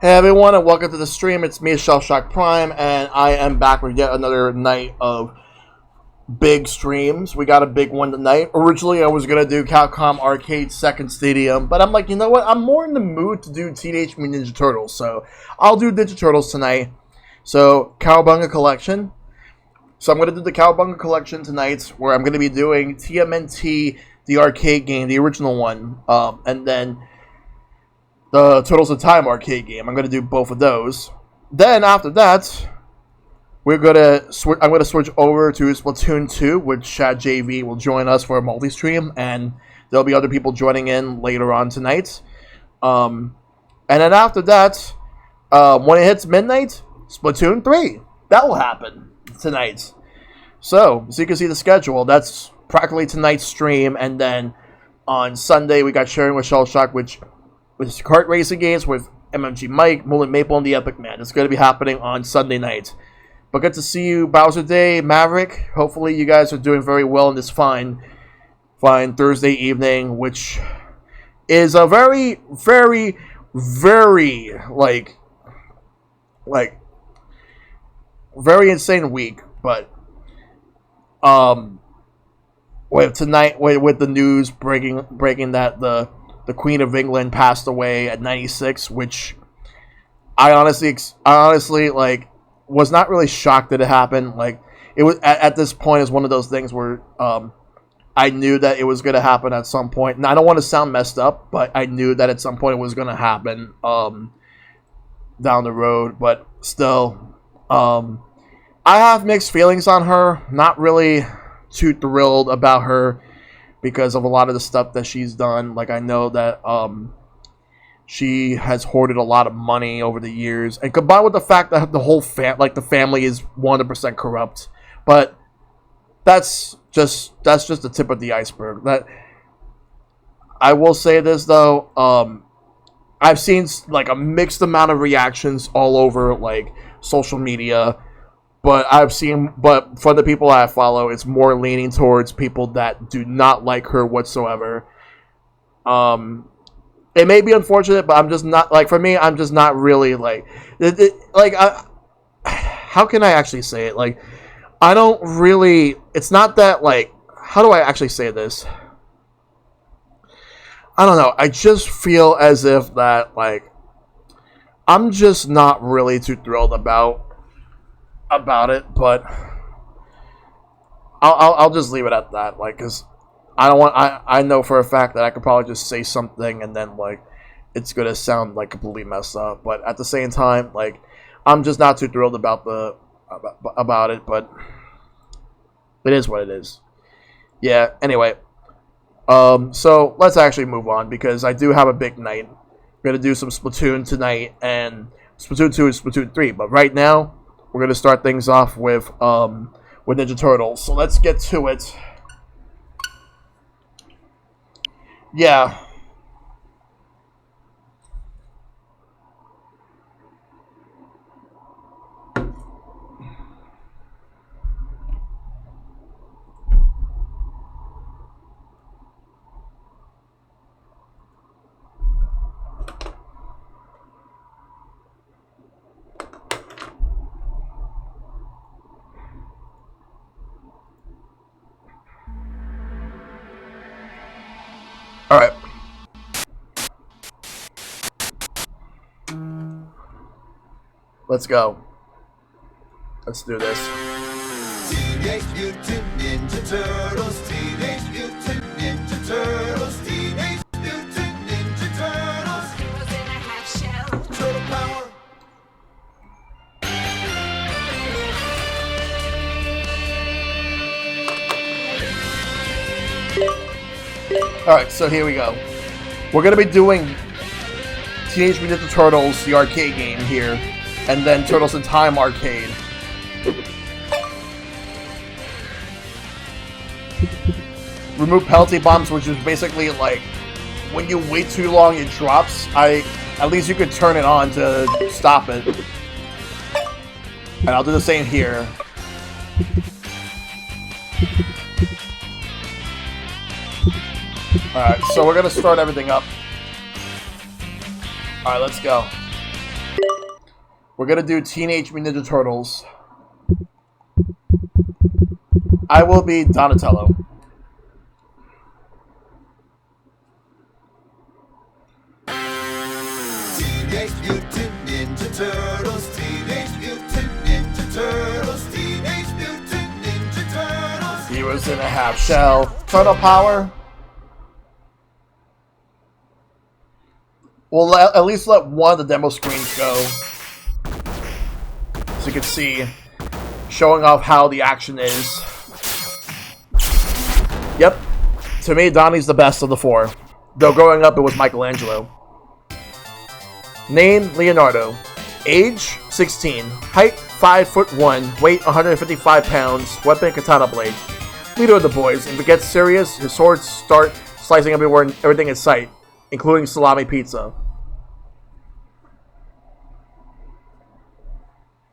Hey everyone, and welcome to the stream. It's me, ShellshockPrime, and I am back with yet another night of big streams. We got a big one tonight. Originally, I was going to do Capcom Arcade Second Stadium, but I'm like, you know what? I'm more in the mood to do Teenage Mutant Ninja Turtles, so I'll do Ninja Turtles tonight. So, Cowabunga Collection. So I'm going to do the Cowabunga Collection tonight, where I'm going to be doing TMNT, the arcade game, the original one, and then the Turtles in Time arcade game. I'm going to do both of those. Then after that, I'm going to switch over to Splatoon 2, which Chad JV will join us for a multi-stream, and there'll be other people joining in later on tonight. And then after that, when it hits midnight, Splatoon 3. That will happen tonight. So you can see the schedule. That's practically tonight's stream, and then on Sunday we got Sharing with Shellshock, which is kart racing games with MMG Mike, Mullet Maple, and the Epic Man. It's going to be happening on Sunday night. But good to see you, Bowser Day, Maverick. Hopefully you guys are doing very well in this fine Thursday evening, which is a very, very, very, very insane week. But, with tonight, with the news breaking that the Queen of England passed away at 96, which I honestly was not really shocked that it happened. Like, it was at this point is one of those things where I knew that it was going to happen at some point. And I don't want to sound messed up, but I knew that at some point it was going to happen down the road. But still, I have mixed feelings on her. Not really too thrilled about her, because of a lot of the stuff that she's done. Like, I know that she has hoarded a lot of money over the years, and combined with the fact that the whole the family is 100% corrupt. But that's just the tip of the iceberg. That I will say this though, I've seen like a mixed amount of reactions all over like social media. But for the people I follow, it's more leaning towards people that do not like her whatsoever. It may be unfortunate, but I'm just not, like, for me, I'm just not really, like, how can I actually say it? Like, I don't really, it's not that, like, how do I actually say this? I don't know. I just feel as if that, like, I'm just not really too thrilled about it, but I'll just leave it at that, like, because I know for a fact that I could probably just say something and then, like, it's gonna sound like completely messed up, but at the same time, like, I'm just not too thrilled about it, but it is what it is. Yeah, anyway, so let's actually move on, because I do have a big night. We're gonna do some Splatoon tonight, and Splatoon 2 and Splatoon 3, but right now we're going to start things off with Ninja Turtles. So let's get to it. Yeah. Let's go. Let's do this. Teenage Mutant Ninja Turtles, Teenage Mutant Ninja Turtles, Teenage Mutant Ninja Turtles. Heroes in a half shell. Turtle power. Alright, so here we go. We're going to be doing Teenage Mutant Ninja Turtles, the arcade game here, and then Turtles in Time arcade. Remove penalty bombs, which is basically like when you wait too long, it drops. At least you could turn it on to stop it. And I'll do the same here. Alright, so we're gonna start everything up. Alright, let's go. We're gonna do Teenage Mutant Ninja Turtles. I will be Donatello. Teenage Mutant Ninja Turtles, Teenage Mutant Ninja Turtles, Teenage Mutant Ninja Turtles. He was in a half shell. Turtle power. We'll at least let one of the demo screens go. So you can see, showing off how the action is. Yep. To me, Donnie's the best of the four. Though growing up, it was Michelangelo. Name, Leonardo. Age, 16. Height, 5'1". Weight, 155 pounds. Weapon, katana blade. Leader of the boys. If it gets serious, his swords start slicing everything in sight, including salami pizza.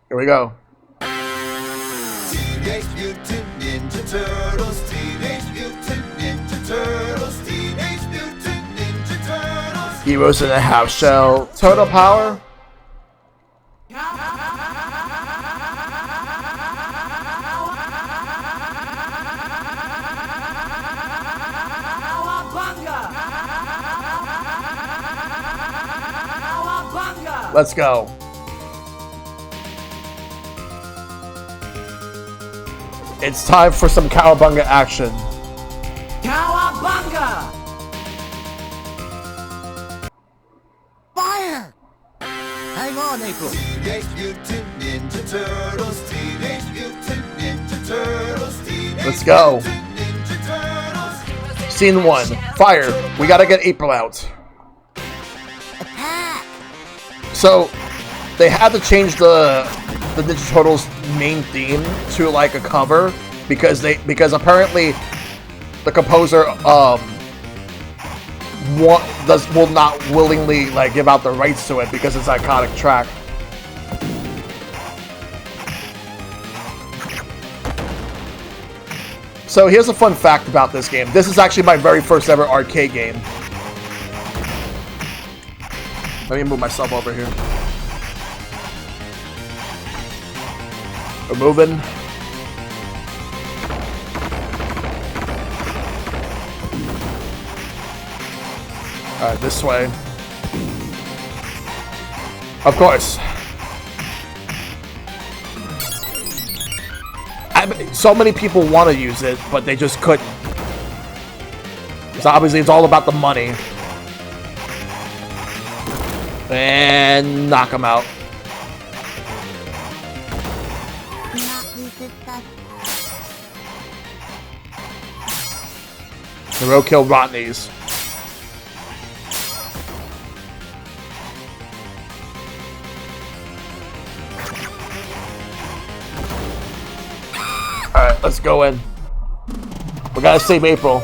Here we go. Teenage Mutant Ninja Turtles, Teenage Mutant Ninja Turtles, Teenage Mutant Ninja Turtles. Heroes in a half shell. Turtle power. Let's go. It's time for some cowabunga action. Cowabunga! Fire! Hang on, April. Teenage Mutant Ninja Turtles, Teenage Mutant Ninja Turtles, Teenage Let's go. Mutant Ninja Turtles. Scene 1. Fire. We gotta get April out. Attack! So, they had to change the Ninja Turtles main theme to like a cover because apparently the composer will not willingly like give out the rights to it because it's an iconic track. So here's a fun fact about this game. This is actually my very first ever arcade game. Let me move myself over here. We're moving. Alright, this way. Of course. So many people want to use it, but they just couldn't. Because obviously it's all about the money. And knock him out. The roadkill Rodneys. Alright, let's go in. We gotta save April.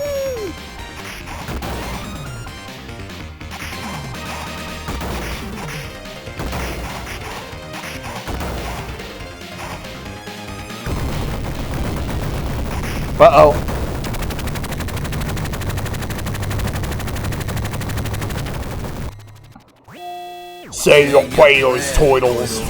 Uh-oh. Say your prayers, turtles.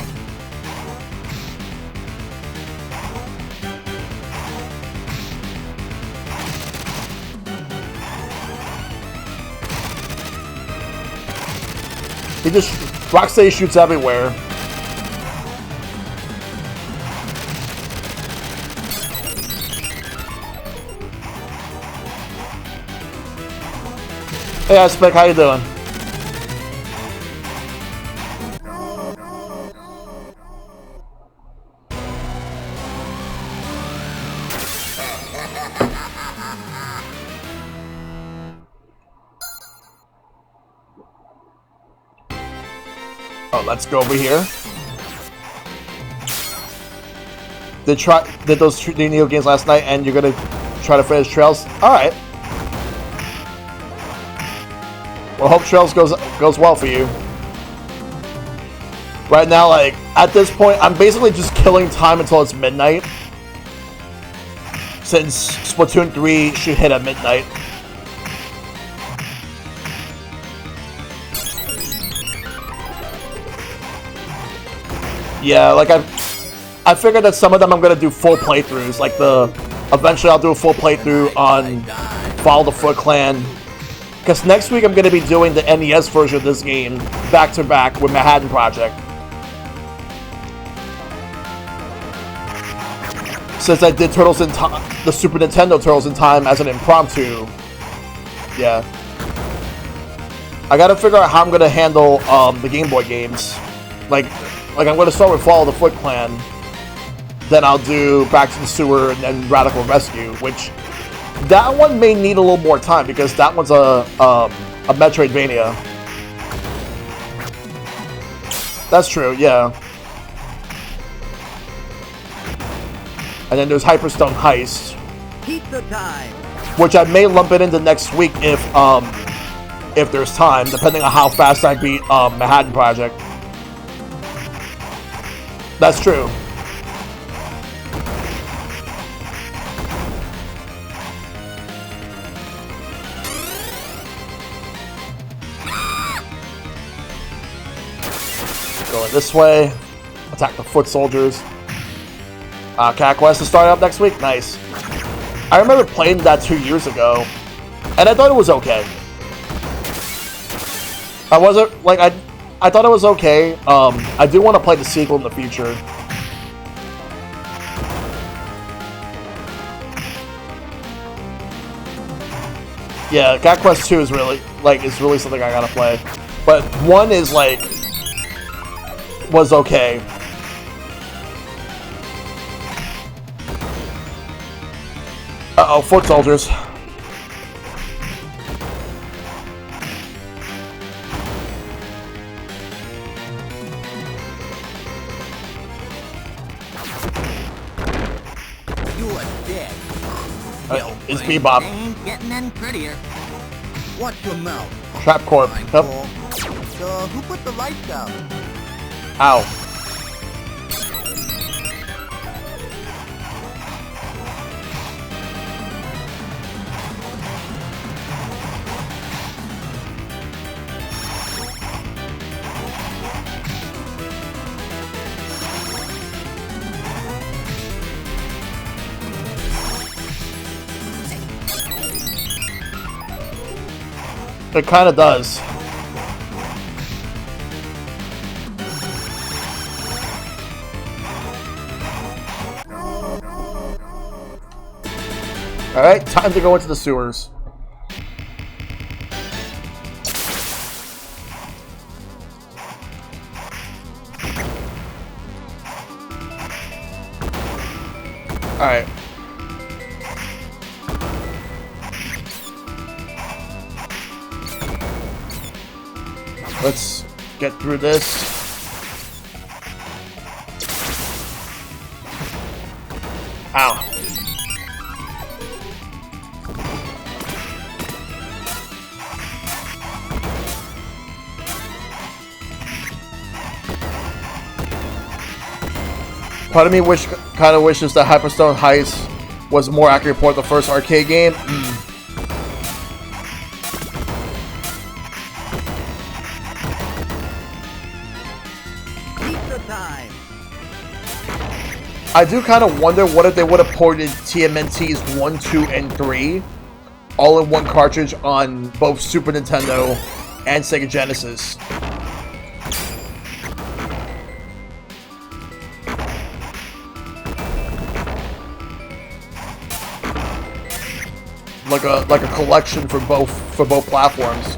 He just... Rocksteady shoots everywhere. Hey, Icepick, how you doing? Oh, let's go over here. Did those 3 Neo games last night, and you're gonna try to finish Trails? All right. Well, hope Trails goes well for you. Right now, like at this point, I'm basically just killing time until it's midnight. Since Splatoon 3 should hit at midnight. Yeah, like I figured that some of them I'm gonna do full playthroughs. Like eventually I'll do a full playthrough on Follow the Foot Clan. Because next week I'm gonna be doing the NES version of this game back to back with Manhattan Project. Since I did Turtles in Time, the Super Nintendo Turtles in Time as an impromptu. Yeah. I gotta figure out how I'm gonna handle the Game Boy games. Like I'm gonna start with Follow the Foot Clan. Then I'll do Back to the Sewer and then Radical Rescue, which that one may need a little more time because that one's a Metroidvania. That's true, yeah. And then there's Hyperstone Heist, Pizza time. which I may lump it into next week if there's time, depending on how fast I beat Manhattan Project. That's true. Going this way. Attack the foot soldiers. Cat Quest is starting up next week? Nice. I remember playing that 2 years ago, and I thought it was okay. I wasn't, like, I thought it was okay. I do want to play the sequel in the future. Yeah, Cat Quest 2 is really, really something I gotta play. But 1 is, like, was okay. Uh-oh, foot soldiers. You are dead. It's Bebop. Ain't getting any prettier. Watch your mouth. Trap Corp. Fine, Yep. Paul. Who put the lights out? Ow. It kind of does. Alright, time to go into the sewers. Alright. Let's get through this. Ow. Part of me kind of wishes that Hyperstone Heist was a more accurate port of the first arcade game. Pizza time. I do kind of wonder what if they would have ported TMNT's 1, 2, and 3 all in one cartridge on both Super Nintendo and Sega Genesis. Like a collection for both platforms.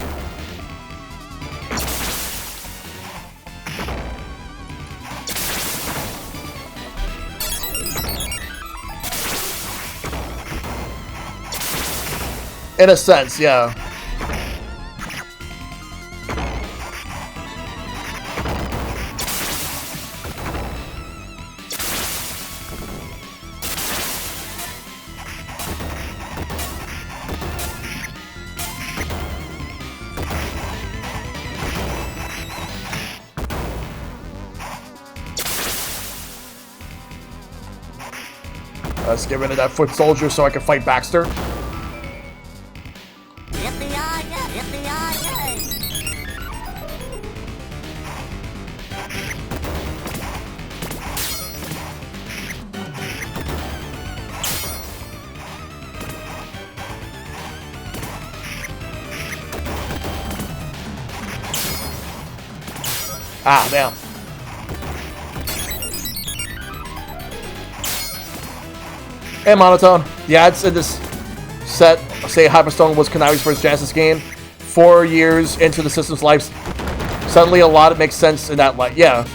In a sense, yeah. Let's get rid of that foot soldier so I can fight Baxter. Ah, damn. Hey, Monotone. The ads in this set say Hyperstone was Konami's first Genesis game. 4 years into the system's life, suddenly a lot makes sense in that light. Yeah.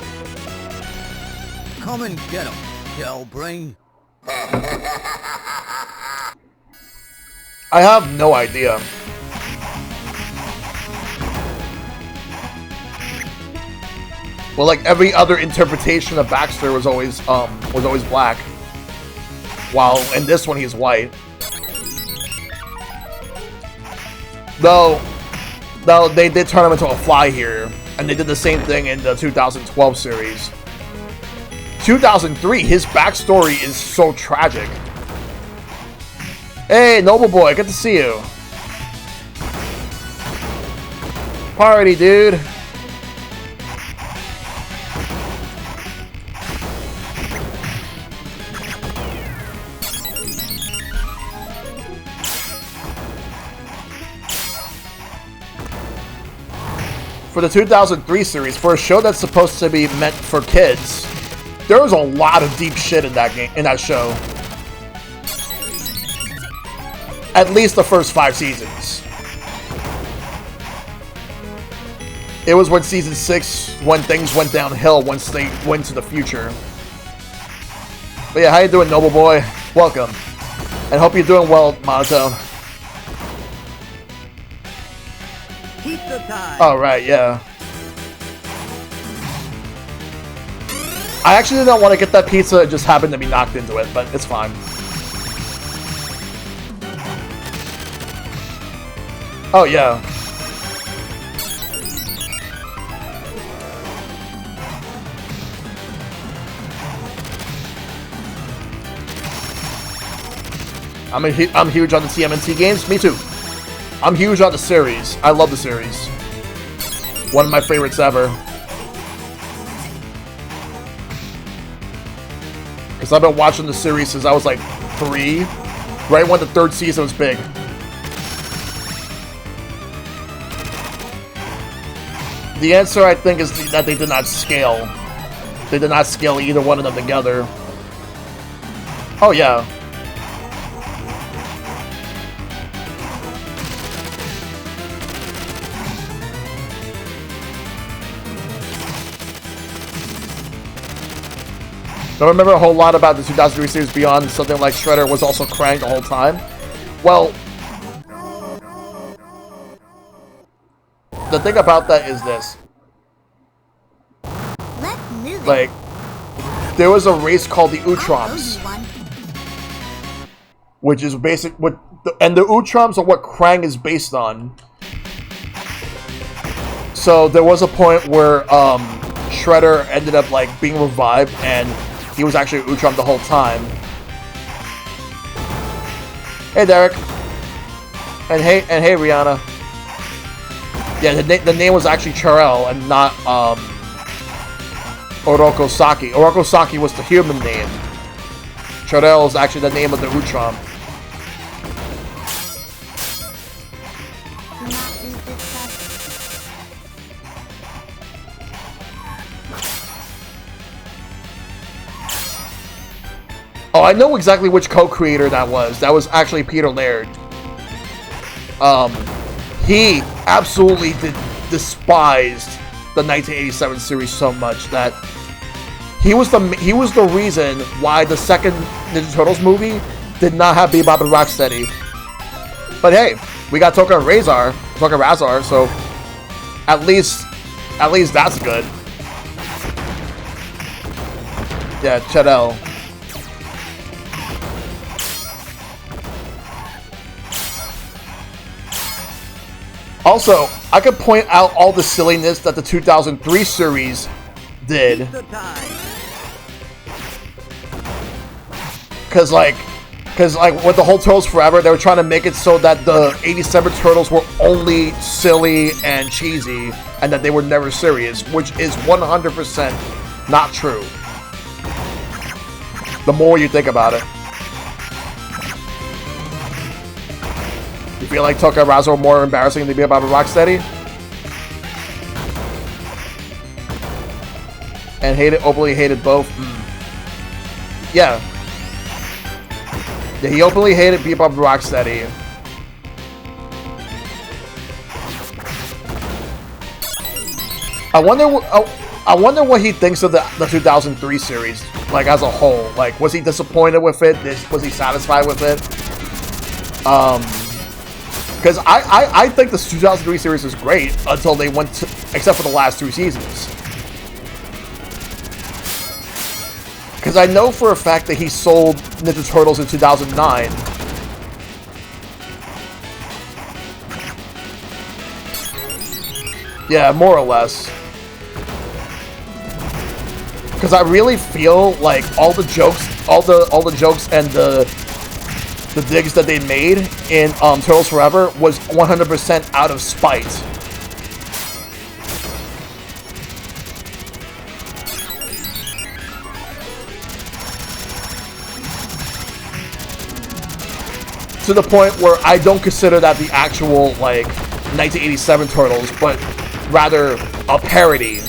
Come and get him, Shellbrain. I have no idea. Well, like every other interpretation of Baxter was always black, while in this one he's white. Though they did turn him into a fly here, and they did the same thing in the 2012 series. 2003, his backstory is so tragic. Hey, Noble Boy, good to see you. Party, dude. For the 2003 series, for a show that's supposed to be meant for kids, there was a lot of deep shit in that game, in that show. At least the first 5 seasons. It was when season 6, when things went downhill once they went to the future. But yeah, how you doing, Noble Boy? Welcome. And hope you're doing well, Monotone. Pizza time. Alright, yeah. I actually didn't want to get that pizza, it just happened to be knocked into it, but it's fine. Oh, yeah. I'm huge on the TMNT games. Me too. I'm huge on the series. I love the series. One of my favorites ever. Because I've been watching the series since I was like 3. Right when the 3rd season was big. The answer, I think, is that they did not scale. They did not scale either one of them together. Oh, yeah. Don't remember a whole lot about the 2003 series beyond something like Shredder was also crying the whole time. Well, the thing about that is this. Like, there was a race called the Utroms, which is basic. And the Utroms are what Krang is based on. So there was a point where Shredder ended up like being revived, and he was actually Utrom the whole time. Hey, Derek. And hey, Rihanna. Yeah, the name was actually Charel and not Oroko Saki. Oroko Saki was the human name. Charel is actually the name of the Utrom. Oh, I know exactly which co-creator that was. That was actually Peter Laird. He absolutely despised the 1987 series so much that he was the reason why the second Ninja Turtles movie did not have Bebop and Rocksteady. But hey, We got Toka Razor, so at least that's good. Yeah, Chedel. Also, I could point out all the silliness that the 2003 series did. Cause like with the whole Turtles Forever, they were trying to make it so that the 87 Turtles were only silly and cheesy, and that they were never serious, which is 100% not true. The more you think about it. You feel like Toka Razor more embarrassing than Bebop and Rocksteady? And openly hated both? Yeah. Yeah, he openly hated Bebop and Rocksteady. I wonder what he thinks of the 2003 series, like, as a whole. Like, was he disappointed with it? Was he satisfied with it? Because I think the 2003 series was great until they went to, except for the last 2 seasons. Because I know for a fact that he sold Ninja Turtles in 2009. Yeah, more or less. Because I really feel like all the jokes and the digs that they made in Turtles Forever was 100% out of spite. To the point where I don't consider that the actual, like, 1987 Turtles, but rather a parody.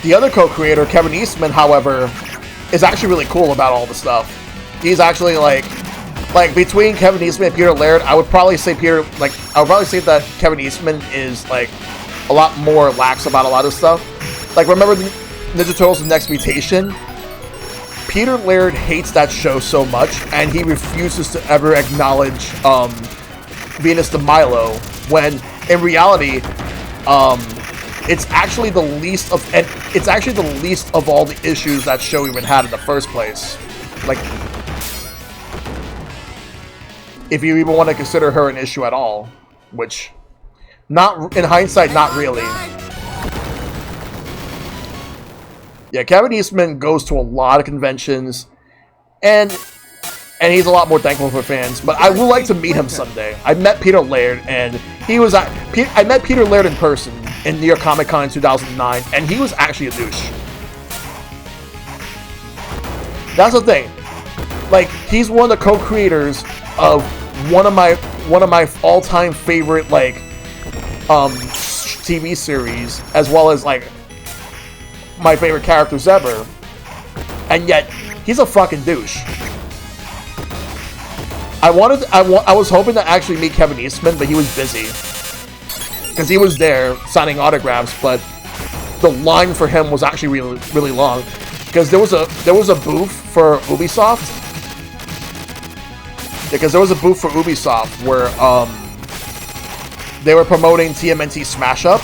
The other co-creator, Kevin Eastman, however, is actually really cool about all the stuff. He's actually like between Kevin Eastman and Peter Laird, I would probably say that Kevin Eastman is like a lot more lax about a lot of stuff. Like, remember Ninja Turtles: The Next Mutation? Peter Laird hates that show so much, and he refuses to ever acknowledge Venus de Milo, when in reality, it's actually the least of all the issues that show even had in the first place. Like, if you even want to consider her an issue at all, which, not in hindsight, not really. Yeah, Kevin Eastman goes to a lot of conventions, and he's a lot more thankful for fans. But I would like to meet him someday. I met Peter Laird, and I met Peter Laird in person in New York Comic Con in 2009, and he was actually a douche. That's the thing. Like, he's one of the co-creators of one of my all-time favorite, like, TV series, as well as, like, my favorite characters ever, and yet he's a fucking douche. I was hoping to actually meet Kevin Eastman, but he was busy because he was there signing autographs. But the line for him was actually really, really long, because there was a booth for Ubisoft. Because there was a booth for Ubisoft where they were promoting TMNT Smash Up,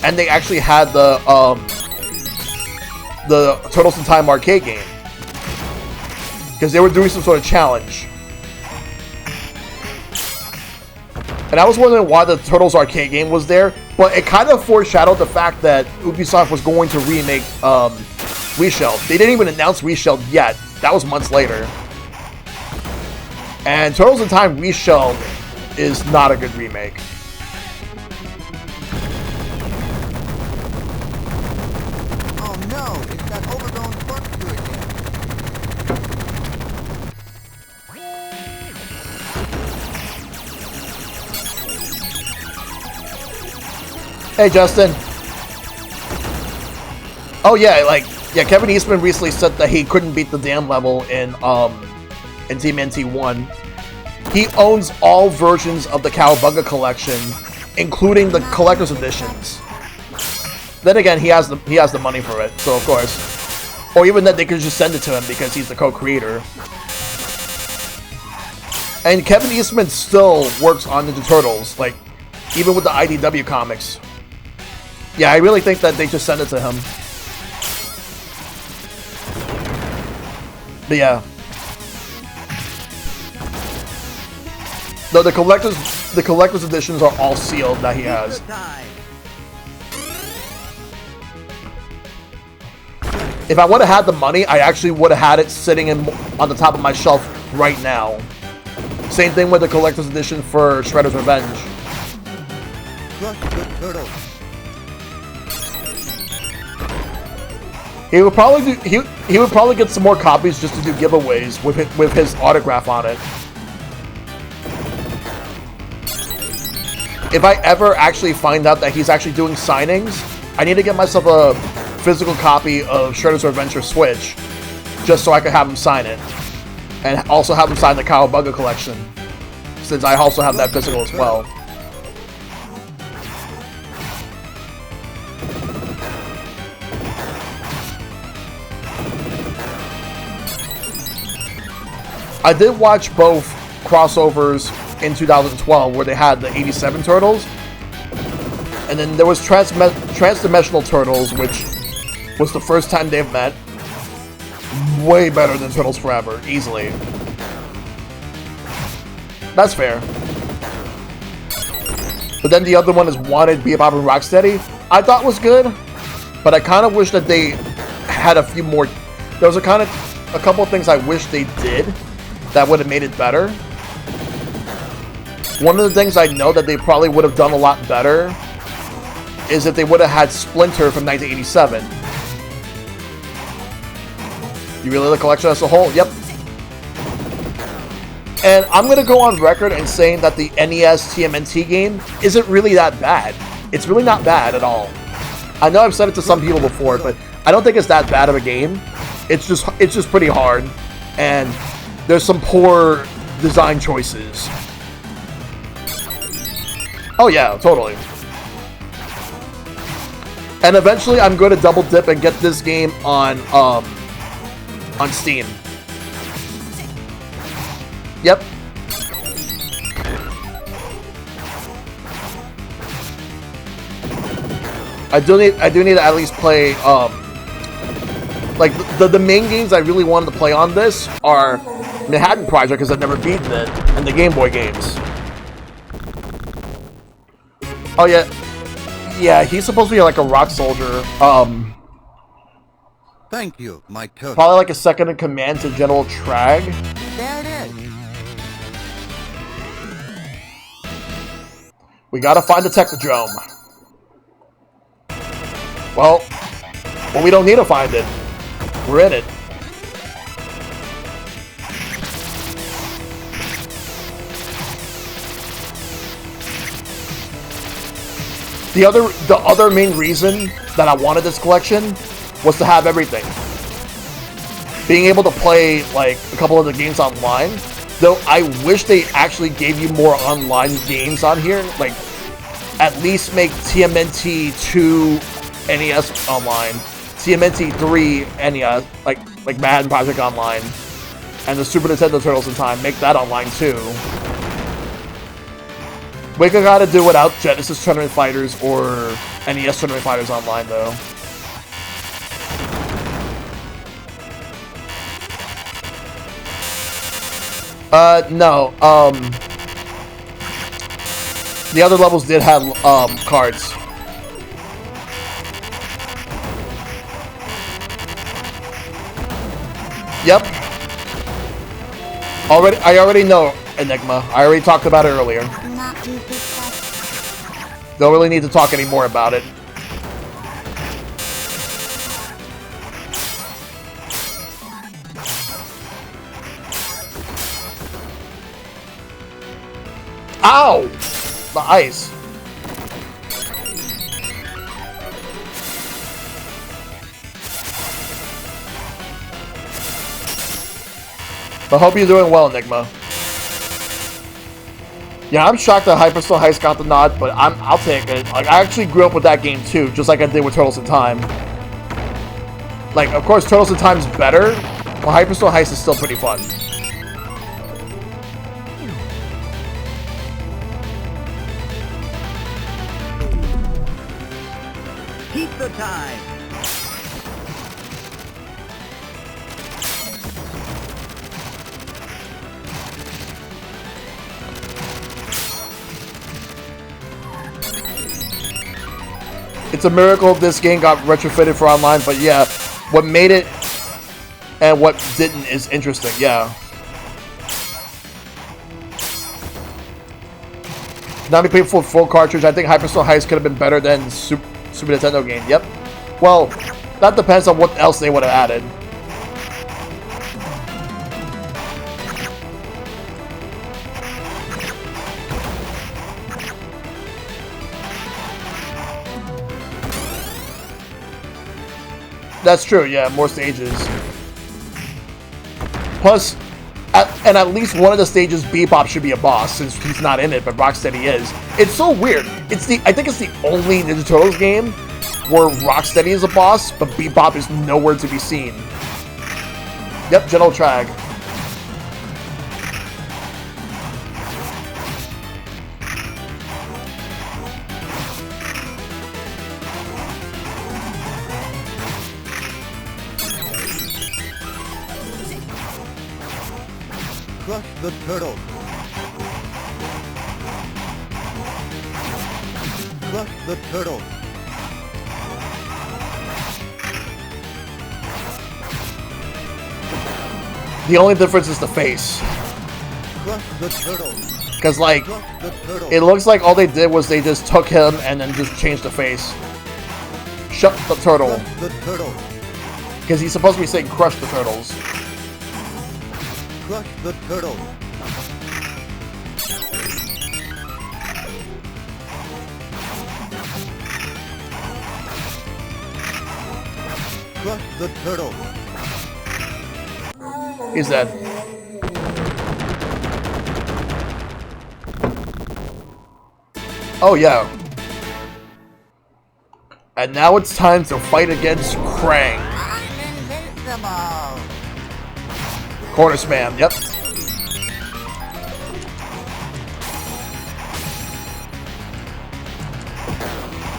and they actually had the Turtles in Time arcade game, because they were doing some sort of challenge. And I was wondering why the Turtles arcade game was there, but it kind of foreshadowed the fact that Ubisoft was going to remake Reshelled. They didn't even announce Reshelled yet. That was months later. And Turtles in Time Reshelled is not a good remake. Oh no, it's that overgrown corkscrew again. Hey, Justin. Oh yeah, Kevin Eastman recently said that he couldn't beat the damn level in TMNT 1. He owns all versions of the Cowabunga collection including the collector's editions. Then again, he has the money for it, so of course. Or even that they could just send it to him because he's the co-creator. And Kevin Eastman still works on Ninja Turtles, like, even with the IDW comics. Yeah, I really think that they just send it to him. But yeah. Though the collector's editions are all sealed that he has. If I would have had the money, I actually would have had it sitting on the top of my shelf right now. Same thing with the collector's edition for Shredder's Revenge. He would probably do, he would probably get some more copies just to do giveaways with his autograph on it. If I ever actually find out that he's actually doing signings, I need to get myself a physical copy of Shredder's Revenge for Switch, just so I can have him sign it. And also have him sign the Cowabunga collection, since I also have that physical as well. I did watch both crossovers in 2012 where they had the 87 Turtles, and then there was Transdimensional Turtles, which was the first time they've met. Way better than Turtles Forever, easily. That's fair. But then the other one is Wanted, Bebop, and Rocksteady. I thought was good, but I kind of wish that they had a few more. There was a couple of things I wish they did that would have made it better. One of the things I know that they probably would have done a lot better is if they would have had Splinter from 1987. You really like the collection as a whole? Yep. And I'm going to go on record and saying that the NES TMNT game isn't really that bad. It's really not bad at all. I know I've said it to some people before, but I don't think it's that bad of a game. It's just pretty hard, and there's some poor design choices. Oh yeah, totally. And eventually I'm going to double dip and get this game on Steam. Yep. I do need to at least play like the main games I really wanted to play on this are Manhattan Project, because I've never beaten it, and the Game Boy games. Oh yeah. Yeah, he's supposed to be like a rock soldier. Thank you, my turtle. Probably like a second in command to General Trag. There it is. We gotta find the Technodrome. Well, we don't need to find it. We're in it. The other main reason that I wanted this collection was to have everything. Being able to play like a couple of the games online, though I wish they actually gave you more online games on here. Like, at least make TMNT 2 NES online, TMNT 3 NES, like Manhattan Project online, and the Super Nintendo Turtles in Time, make that online too. We gotta do without Genesis Tournament Fighters or NES Tournament Fighters online though. No, the other levels did have, cards. Yep. I already know Enigma. I already talked about it earlier. Don't really need to talk any more about it. Ow! The ice. I hope you're doing well, Enigma. Yeah, I'm shocked that Hyperstone Heist got the nod, but I'll take it. Like, I actually grew up with that game too, just like I did with Turtles in Time. Like, of course, Turtles in Time's better, but Hyperstone Heist is still pretty fun. Pizza time! It's a miracle this game got retrofitted for online, but yeah, what made it and what didn't is interesting, yeah. Now we paid for full cartridge. I think Hyperstone Heist could have been better than Super Nintendo game. Yep. Well, that depends on what else they would have added. That's true, yeah, more stages. Plus, at least one of the stages, Bebop should be a boss, since he's not in it, but Rocksteady is. It's so weird. I think it's the only Ninja Turtles game where Rocksteady is a boss, but Bebop is nowhere to be seen. Yep, General Trag. Crush the turtle. Crush the turtle. The only difference is the face. Crush the turtle. Because, like, Crush the turtle. it looks like all they did was they just took him and then just changed the face. Shut the turtle. Crush the turtle. Because he's supposed to be saying crush the turtles. Crush the turtle. Crush the turtle. He's dead. Oh, yeah. And now it's time to fight against Krang. I'm invincible. Corner spam, yep.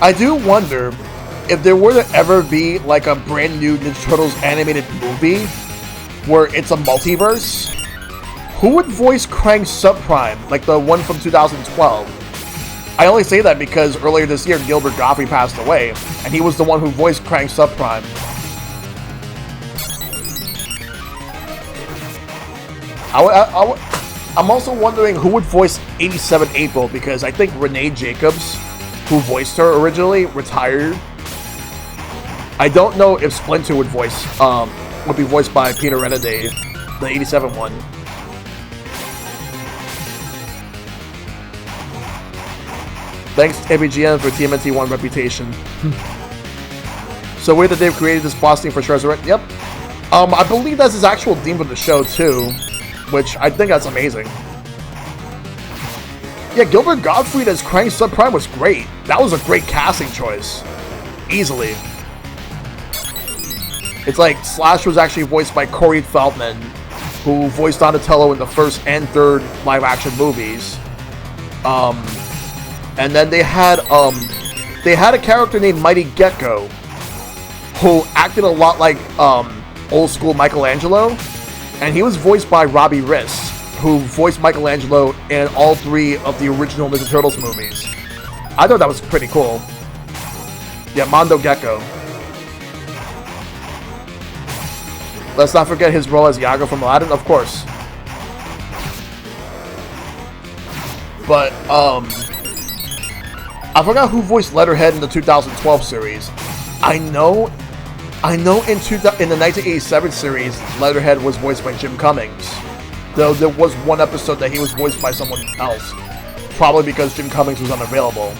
I do wonder if there were to ever be like a brand new Ninja Turtles animated movie where it's a multiverse, who would voice Krang Subprime, like the one from 2012? I only say that because earlier this year Gilbert Gottfried passed away, and he was the one who voiced Krang Subprime. I'm also wondering who would voice 87 April, because I think Renee Jacobs, who voiced her originally, retired. I don't know if Splinter would be voiced by Peter Renaday, the 87 one. Thanks ABGN for TMNT 1 reputation. So weird that they've created this boss theme for Shredder. Yep. I believe that's his actual theme for the show too, which I think that's amazing. Yeah, Gilbert Gottfried as Krang Subprime was great. That was a great casting choice. Easily. It's like Slash was actually voiced by Corey Feldman, who voiced Donatello in the first and third live-action movies. And then they had a character named Mighty Gecko, who acted a lot like old school Michelangelo, and he was voiced by Robbie Riss, who voiced Michelangelo in all three of the original Ninja Turtles movies. I thought that was pretty cool. Yeah, Mondo Gecko. Let's not forget his role as Iago from Aladdin, of course. But, I forgot who voiced Letterhead in the 2012 series. I know in the 1987 series, Letterhead was voiced by Jim Cummings. Though there was one episode that he was voiced by someone else. Probably because Jim Cummings was unavailable.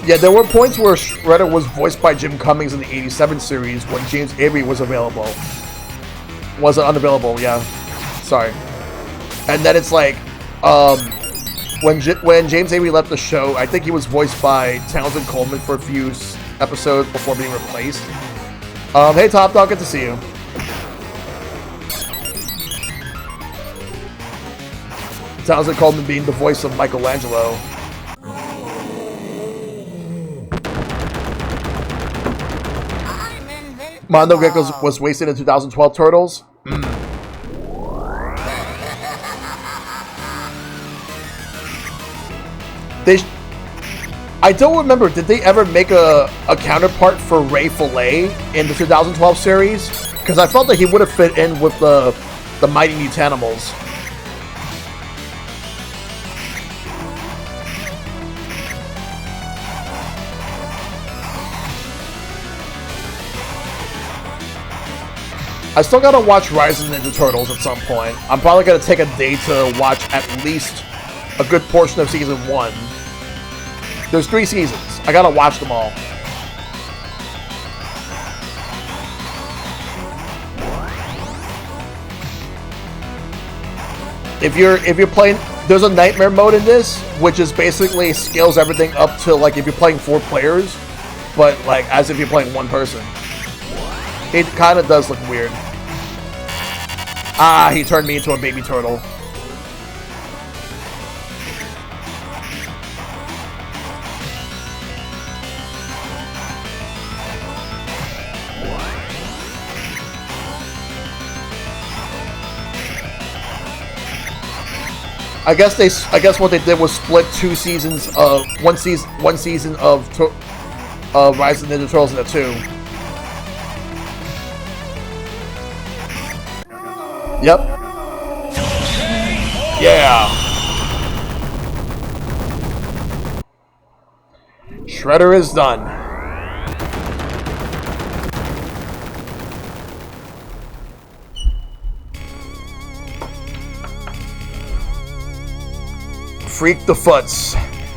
Yeah, there were points where Shredder was voiced by Jim Cummings in the 87 series when James Avery was available. Wasn't unavailable, yeah. Sorry. And then it's like, when James Avery left the show, I think he was voiced by Townsend Coleman for a few episodes before being replaced. Hey Top Dog, good to see you. Townsend Coleman being the voice of Michelangelo. Mondo Gecko was wasted in 2012 Turtles. I don't remember, did they ever make a counterpart for Ray Fillet in the 2012 series? Because I felt that he would have fit in with the Mighty Mutanimals. I still gotta watch Rise of the Ninja Turtles at some point. I'm probably gonna take a day to watch at least a good portion of Season 1. There's 3 seasons. I gotta watch them all. If you're playing, there's a nightmare mode in this, which is basically scales everything up to like if you're playing 4 players, but like as if you're playing 1 person. It kind of does look weird. Ah, he turned me into a baby turtle. I guess what they did was split 2 seasons of one season of Rise of the Ninja Turtles into 2. Yep. Yeah. Shredder is done. Freak the Foots,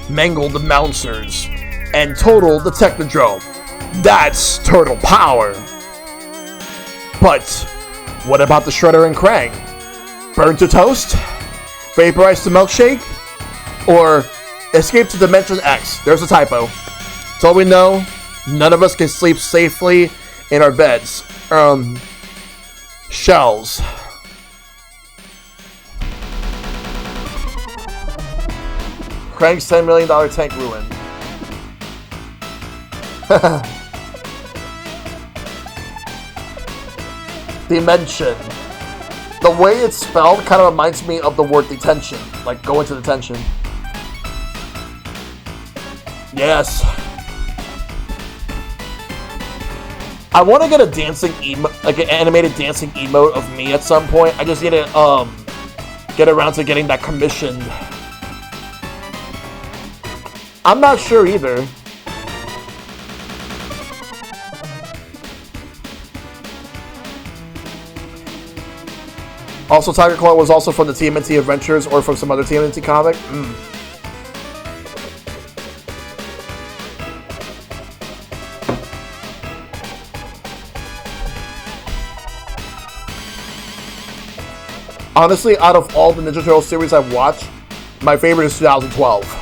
mangle the Mouncers, and total the Technodrome. That's Turtle Power. But what about the Shredder and Krang? Burn to toast? Vaporize to milkshake? Or escape to Dimension X? There's a typo. That's all we know. None of us can sleep safely in our beds. Shells. Krang's $10 million tank ruined. Dimension. The way it's spelled kind of reminds me of the word detention. Like, go into detention. Yes. I want to get a dancing like an animated dancing emote of me at some point. I just need to, get around to getting that commissioned. I'm not sure either. Also, Tiger Claw was also from the TMNT Adventures or from some other TMNT comic. Honestly, out of all the Ninja Turtles series I've watched, my favorite is 2012.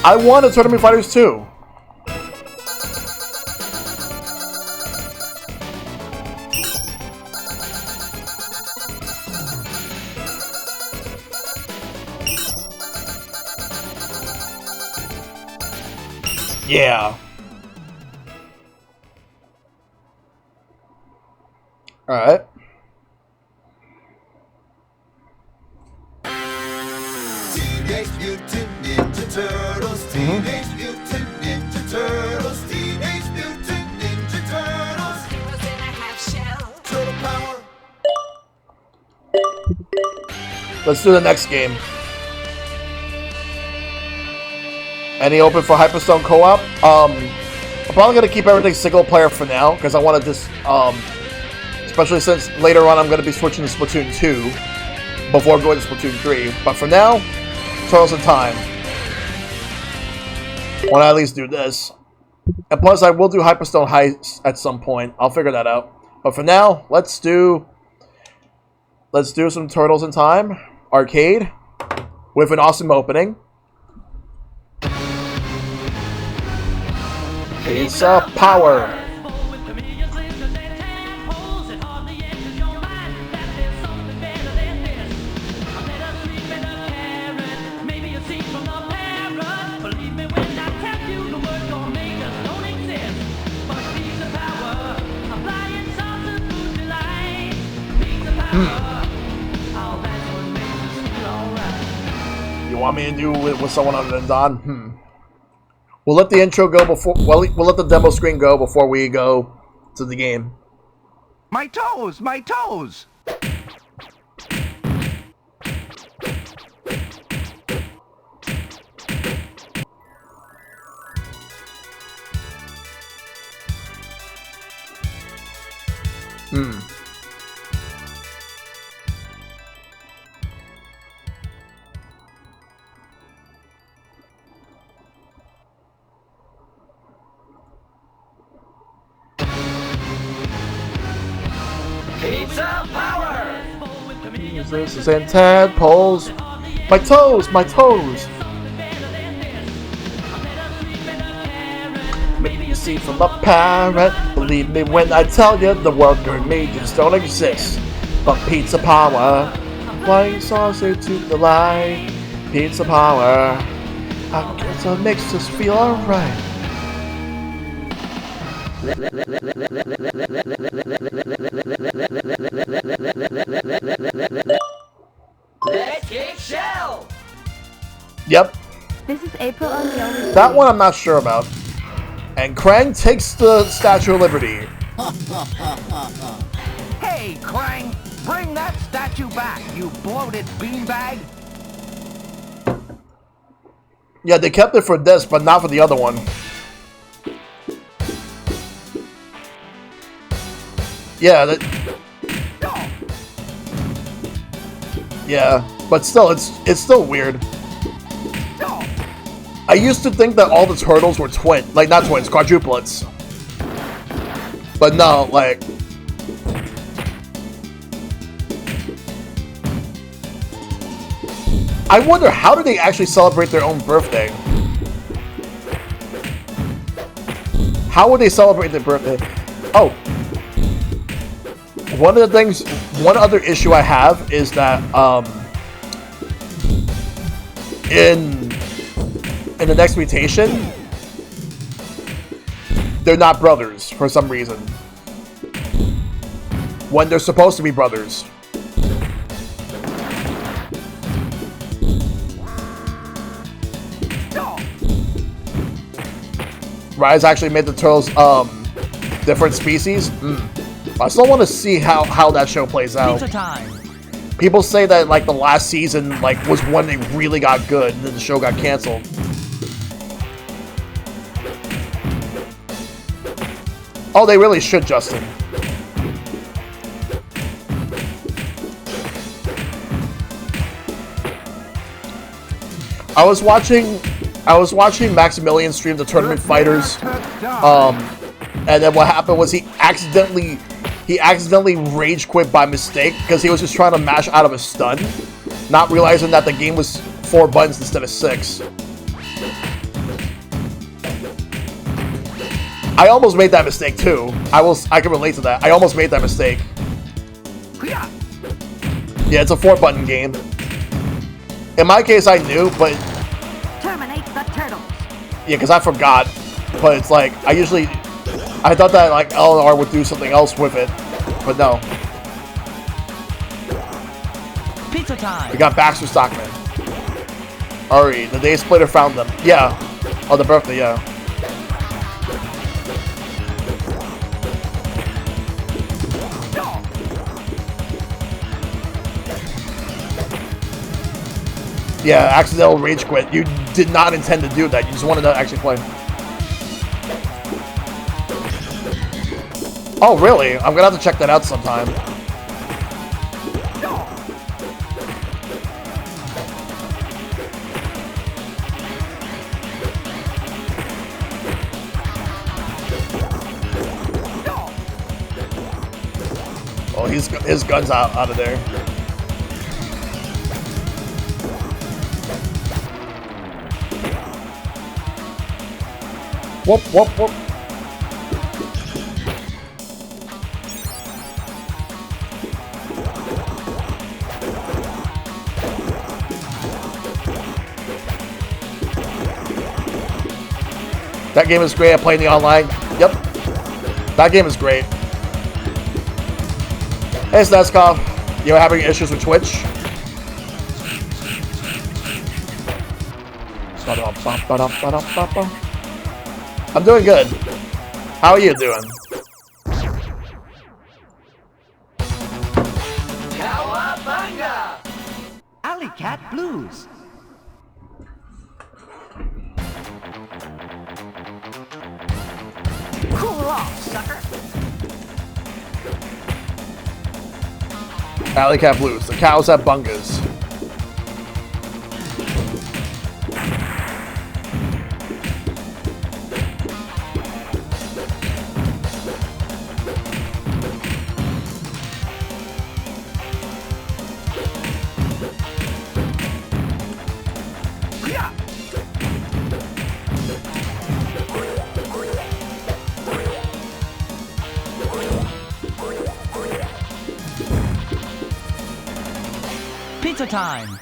I want a Tournament Fighters 2. Yeah. Alright. Teenage Mutant Ninja Turtles, Teenage Mutant Ninja Turtles, Teenage Mutant Ninja Turtles. Heroes in a half shell. Turtle power. Let's do the next game. Any open for Hyperstone Co-op? I'm probably gonna keep everything single player for now because I want to just Especially since later on I'm going to be switching to Splatoon 2 before going to Splatoon 3. But for now, Turtles in Time. Want to at least do this. And plus, I will do Hyperstone Heights at some point. I'll figure that out. But for now, let's do some Turtles in Time arcade with an awesome opening. Pizza Power. You want me to do it with someone other than Don? We'll let the intro go before. Well, we'll let the demo screen go before we go to the game. My toes! My toes! Pizza Power! Jesus and tadpoles. My toes, my toes. Maybe you see from a parrot. Believe me when I tell you the worker majors don't exist. But pizza power, flying saucer to the light. Pizza power, I guess it makes us feel alright. Let's kick Shell! Yep, This is April on the only. that one I'm not sure about. And Krang takes the Statue of Liberty. Hey, Krang! Bring that statue back, you bloated beanbag! Yeah, they kept it for this, but not for the other one. Yeah, yeah, but still, it's still weird. I used to think that all the turtles were not twins, quadruplets. But no, like... I wonder, how do they actually celebrate their own birthday? How would they celebrate their birthday? Oh. One other issue I have is that, in the next mutation, they're not brothers for some reason. When they're supposed to be brothers. Rise actually made the turtles, different species. I still want to see how that show plays out. Pizza time! People say that like the last season was when they really got good, and then the show got canceled. Oh, they really should, Justin. I was watching Maximilian stream the Tournament Fighters, and then what happened was he accidentally rage quit by mistake because he was just trying to mash out of a stun, not realizing that the game was 4 buttons instead of 6. I almost made that mistake too. I can relate to that. I almost made that mistake. Yeah, it's a 4-button game. In my case, I knew, but Terminate the turtles. yeah, because I forgot. But it's like I thought that like LR would do something else with it, but no. Pizza time! We got Baxter Stockman. Ari, the day Splitter found them. Yeah. Oh, the birthday, yeah. Yeah, accidental rage quit. You did not intend to do that. You just wanted to actually play. Oh, really? I'm gonna have to check that out sometime. Oh, his gun's out of there. Whoop, whoop, whoop. That game is great. I play in the online. Yep. That game is great. Hey, Sneskov. You having issues with Twitch? I'm doing good. How are you doing? Cowabunga! Alley Cat Blues. Cool off, sucker. Alley Cat Blues. The cows have bungas. Pizza time.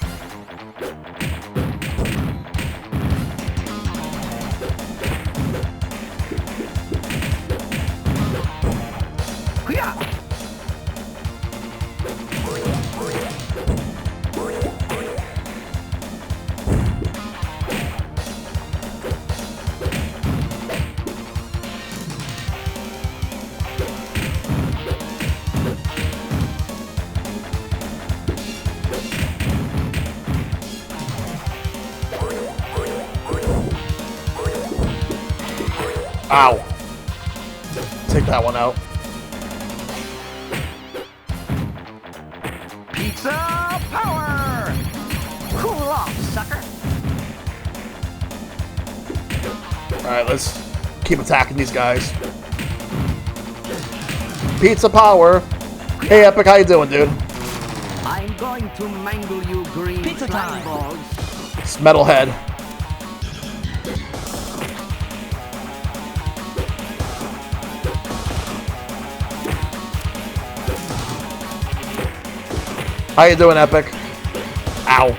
Ow. Take that one out. Pizza power! Cool off, sucker. Alright, let's keep attacking these guys. Pizza power. Hey, Epic, how you doing, dude? I'm going to mangle you green Pizza slime time. balls. It's Metalhead. How you doing, Epic? Ow.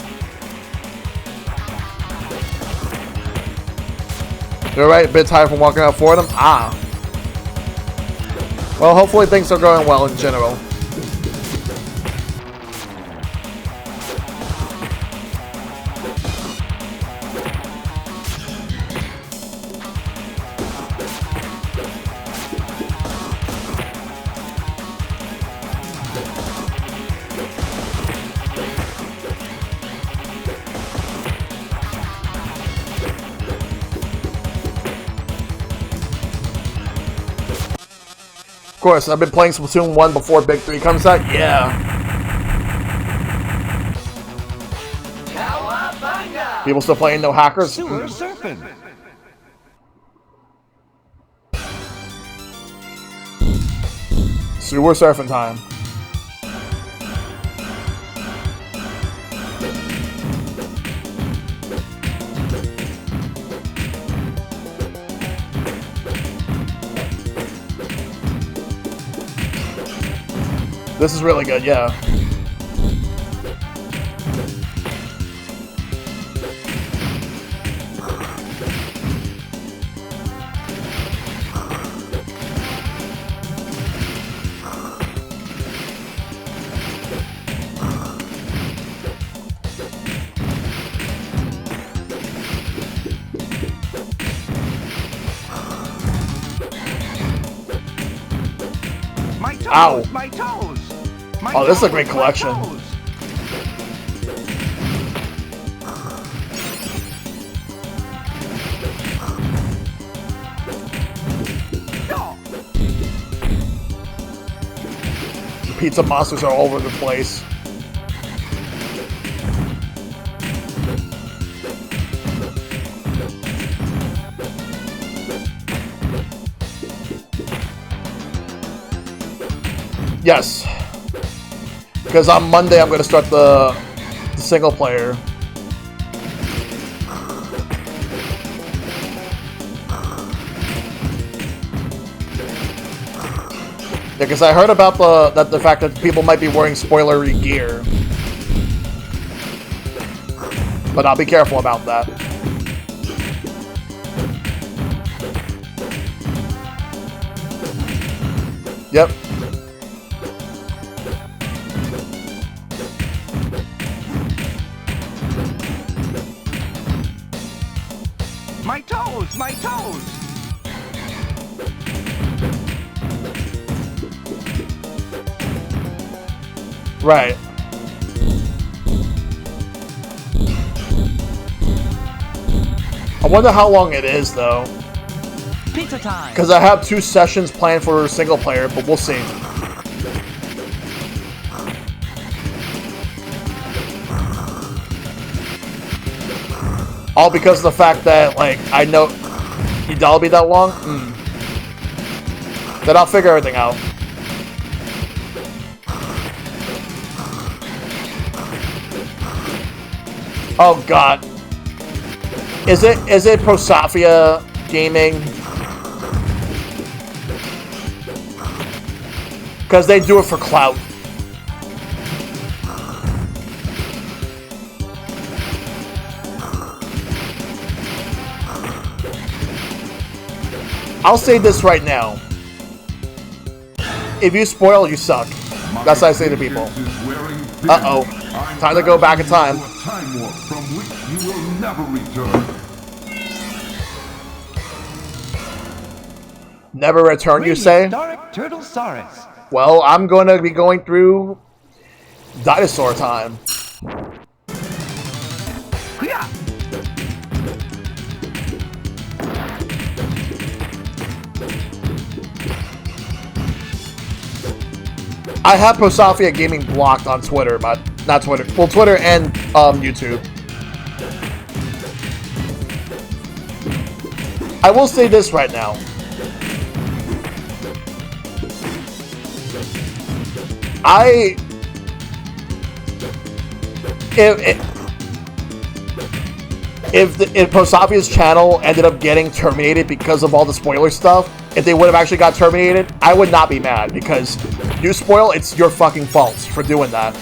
You're right, a bit tired from walking out for them? Ah. Well, hopefully things are going well in general. Of course, I've been playing Splatoon 1 before Big 3 comes out. Yeah. Cowabunga! People still playing No Hackers? Sewer surfing. Sewer surfing time. This is really good, yeah. My toes! Ow. My toes! My Oh, this is a toes, great my collection. toes. pizza monsters are all over the place. Yes. Because on Monday I'm going to start the single player. Yeah, because I heard about the fact that people might be wearing spoilery gear. But I'll be careful about that. Yep. My toes! My toes! Right. I wonder how long it is, though. Pizza time! Because I have 2 sessions planned for single player, but we'll see. All because of the fact that, like, I know... You doubt it'll be that long? Then I'll figure everything out. Oh god. Is it Prosafia Gaming? Because they do it for clout. I'll say this right now. If you spoil, you suck. That's what I say to people. Uh-oh. Time to go back in time. Time warp from which you will never return. Never return, you say? Prehistoric Turtlesaurus. Well, I'm going to be going through dinosaur time. Hoo-yah! I have Prosafia Gaming blocked on Twitter, but not Twitter. Well, Twitter and YouTube. I will say this right now. If Prosafia's channel ended up getting terminated because of all the spoiler stuff, if they would have actually got terminated, I would not be mad, because you spoil, it's your fucking fault for doing that.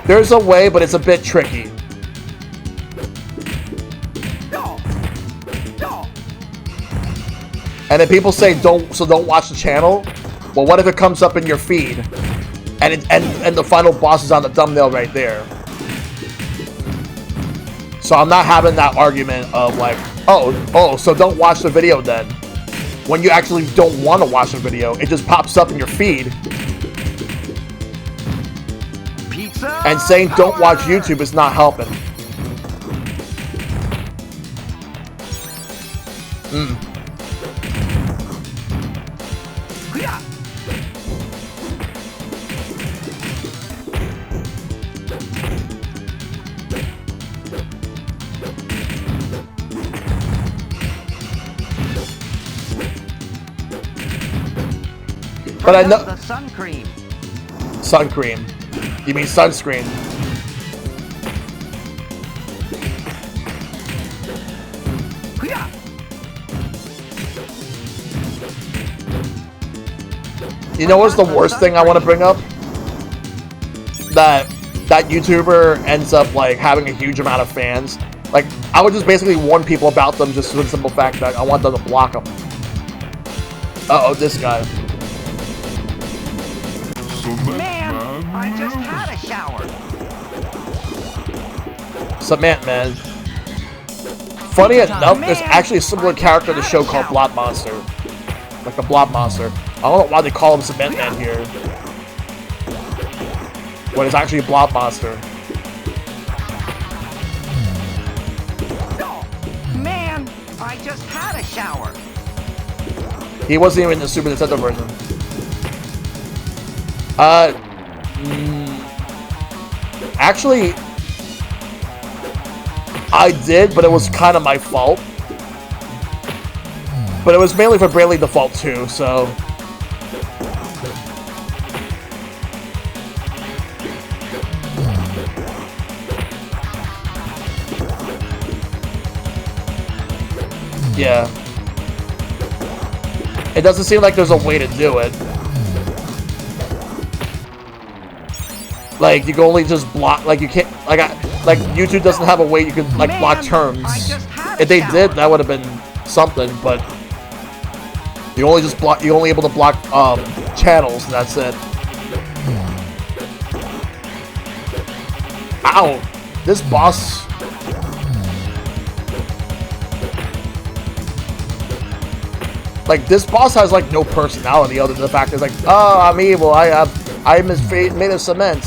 There's a way, but it's a bit tricky. And then people say don't watch the channel. Well, what if it comes up in your feed, and the final boss is on the thumbnail right there? So I'm not having that argument of like, oh, so don't watch the video then. When you actually don't want to watch the video, it just pops up in your feed. Pizza And saying don't watch YouTube is not helping. Hoo-yah! But I know The sun cream. sun cream. You mean sunscreen? Hoo-yah! You know what's the worst thing I want to bring up? That YouTuber ends up like having a huge amount of fans. Like, I would just basically warn people about them just for the simple fact that I want them to block them. Uh-oh, this guy. Man, I just had a shower. Cement Man. Funny enough, there's actually a similar character in the show called Blob Monster. Like the Blob Monster. I don't know why they call him Cement Man here. When it's actually Blob Monster. Man, I just had a shower. He wasn't even in the Super Nintendo version. Actually, I did, but it was kind of my fault. But it was mainly for Bravely Default 2, so... Yeah. It doesn't seem like there's a way to do it. Like, you can only just block, like, you can't, like, like, YouTube doesn't have a way you can, like, block terms. If they did, that would have been something, but you only just block, you're only able to block, channels, and that's it. Ow! This boss... Like, this boss has, like, no personality other than the fact that it's like, oh, I'm evil, I'm made of cement.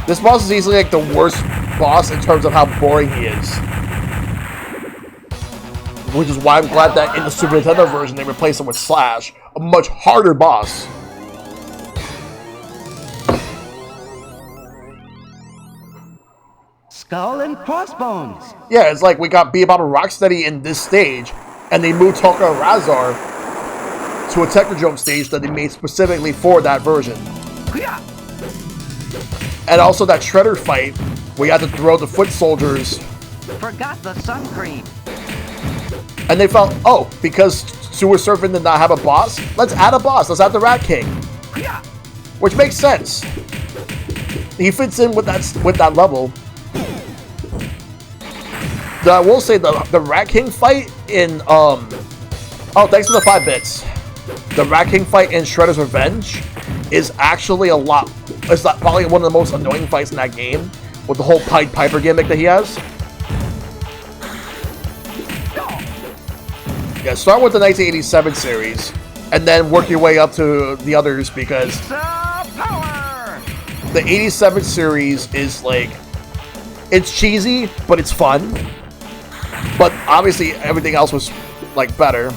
This boss is easily, like, the worst boss in terms of how boring he is. Which is why I'm glad that in the Super Nintendo version they replaced him with Slash, a much harder boss. Skull and crossbones. Yeah, it's like we got Bebop and Rocksteady in this stage, and they moved Tokka and Razar to a Technodrome stage that they made specifically for that version. And also that Shredder fight, where you had to throw the foot soldiers. Forgot the sun cream. And they felt, oh, because Sewer Surfing did not have a boss, let's add a boss, let's add the Rat King. Which makes sense. He fits in with that level. I will say the Rat King fight in oh, thanks for the 5 bits. The Rat King fight in Shredder's Revenge is actually it's probably one of the most annoying fights in that game, with the whole Pied Piper gimmick that he has. Yeah, start with the 1987 series, and then work your way up to the others, because the 87 series is like, it's cheesy, but it's fun. But obviously everything else was, like, better.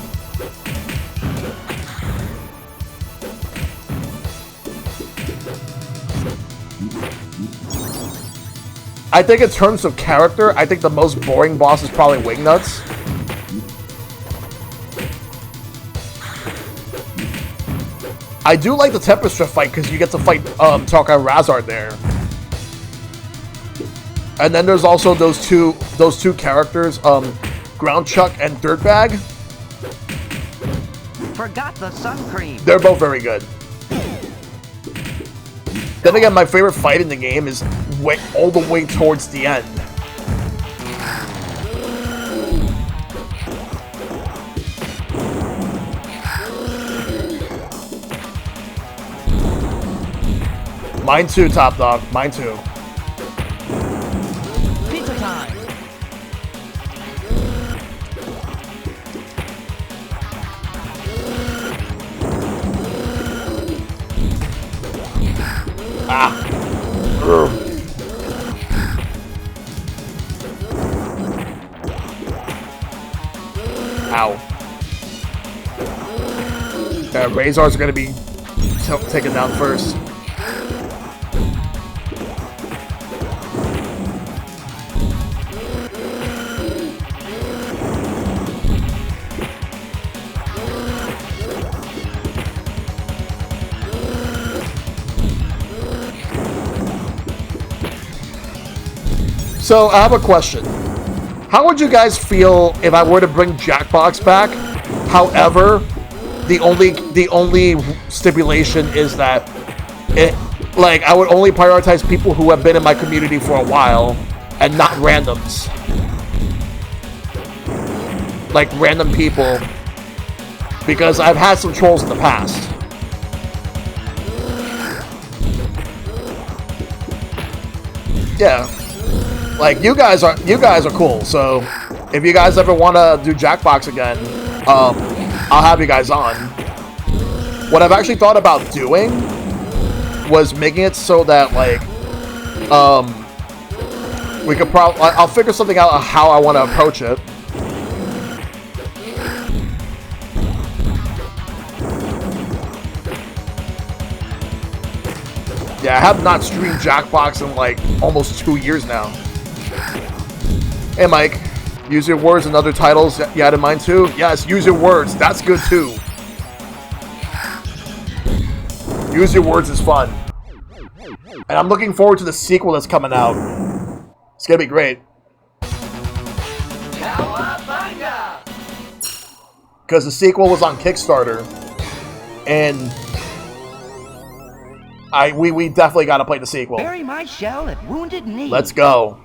I think in terms of character, I think the most boring boss is probably Wingnuts. I do like the Tempestra fight because you get to fight Tokka and Razar there. And then there's also those two characters, Ground Chuck and Dirtbag. Forgot the sun cream. They're both very good. Then again, my favorite fight in the game is all the way towards the end. Mine too, Top Dog. Mine too. Pizza time. Ah. Ow. Razor's gonna be taken down first. So, I have a question. How would you guys feel if I were to bring Jackbox back? However, the only stipulation is that I would only prioritize people who have been in my community for a while and not randoms. Like random people, because I've had some trolls in the past. Yeah. Like, you guys are cool, so if you guys ever want to do Jackbox again, I'll have you guys on. What I've actually thought about doing was making it so that, like, We could probably... I'll figure something out on how I want to approach it. Yeah, I have not streamed Jackbox in like almost 2 years now. Hey Mike, use your words and other titles you had in mind too? Yes, use your words. That's good too. Use your words is fun. And I'm looking forward to the sequel that's coming out. It's gonna be great. Because the sequel was on Kickstarter. And we definitely gotta play the sequel. Bury my shell at Wounded Knee. Let's go.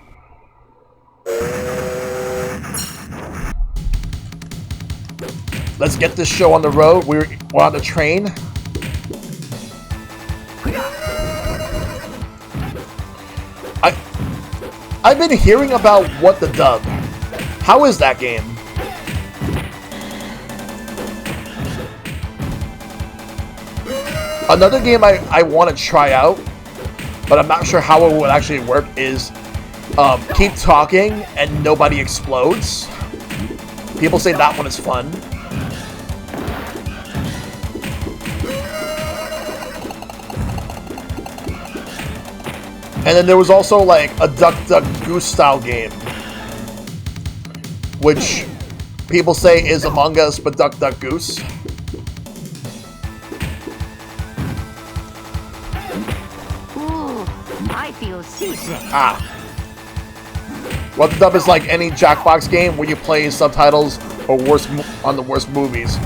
Let's get this show on the road. We're on the train. I've been hearing about What the Dub. How is that game? Another game I want to try out, but I'm not sure how it would actually work, is keep talking and nobody explodes. People say that one is fun. And then there was also like a Duck Duck Goose style game, which people say is Among Us but Duck Duck Goose. Ooh, I feel seasick. Ah. What the Dub is like any Jackbox game where you play subtitles or worse on the worst movies.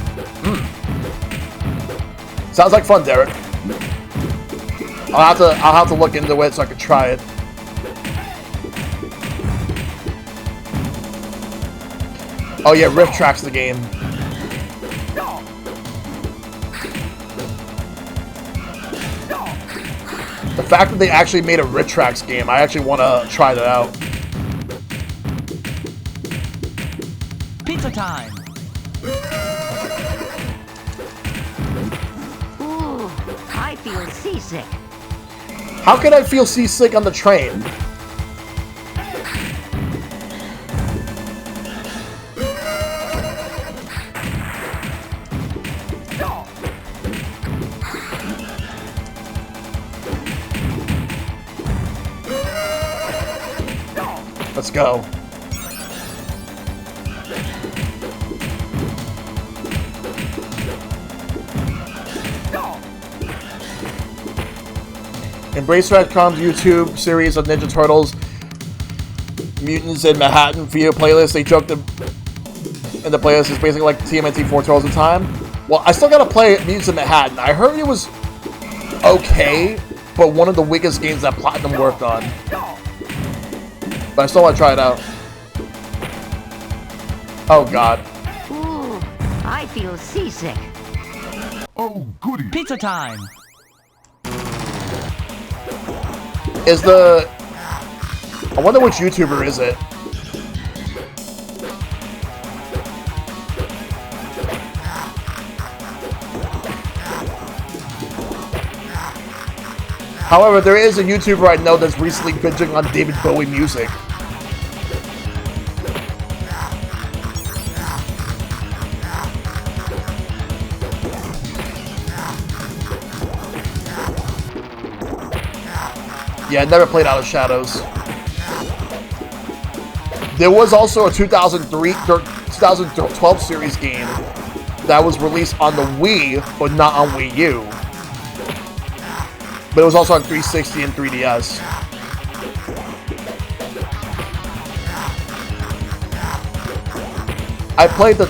Sounds like fun, Derek. I'll have to look into it so I can try it. Oh yeah, Rift Track's the game. The fact that they actually made a Rift Tracks game, I actually want to try that out. Pizza time. Ooh, I feel seasick. How can I feel seasick on the train? Let's go. Embrace Redcom's YouTube series of Ninja Turtles Mutants in Manhattan video playlist. They joked in the playlist is basically like TMNT 4 Turtles in Time. Well, I still gotta play Mutants in Manhattan. I heard it was okay, but one of the weakest games that Platinum worked on. But I still want to try it out. Oh god. Ooh, I feel seasick. Oh, goody. Pizza time. Is the... I wonder which YouTuber is it? However, there is a YouTuber I know that's recently binging on David Bowie music. Yeah, I never played Out of Shadows. There was also a 2012 series game that was released on the Wii, but not on Wii U. But it was also on 360 and 3DS. I played the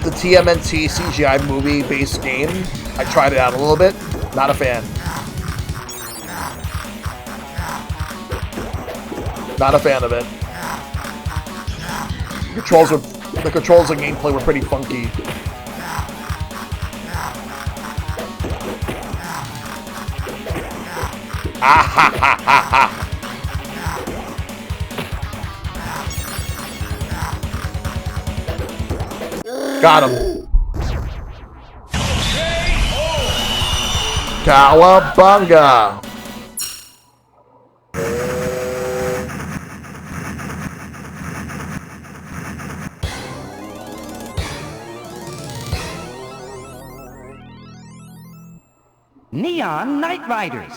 TMNT CGI movie-based game. I tried it out a little bit. Not a fan. Not a fan of it. The controls and gameplay were pretty funky. Ah ha ha ha ha! Got him. Cowabunga! Neon Night Riders.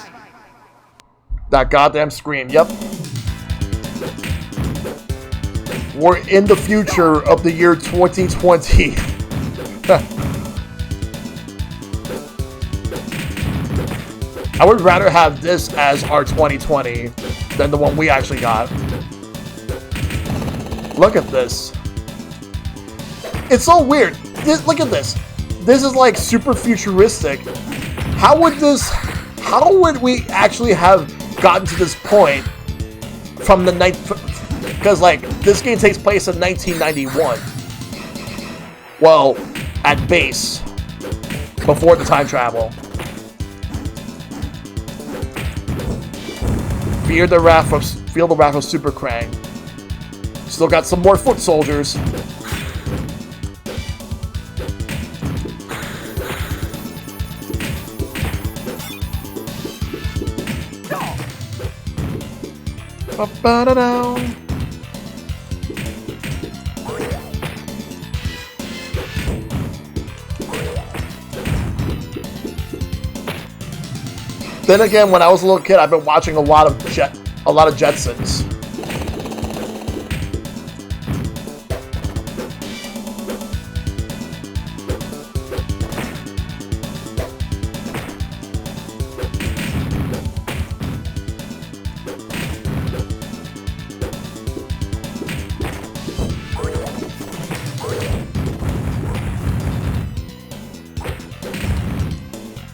That goddamn scream, yep. We're in the future of the year 2020. I would rather have this as our 2020 than the one we actually got. Look at this. It's so weird. Look at this. This is like super futuristic. How would we actually have gotten to this point from the night? Because like this game takes place in 1991. Well, at base, before the time travel. Feel the wrath of Super Krang. Still got some more foot soldiers. Ba-ba-da-down. Then again, when I was a little kid, I've been watching a lot of Jetsons.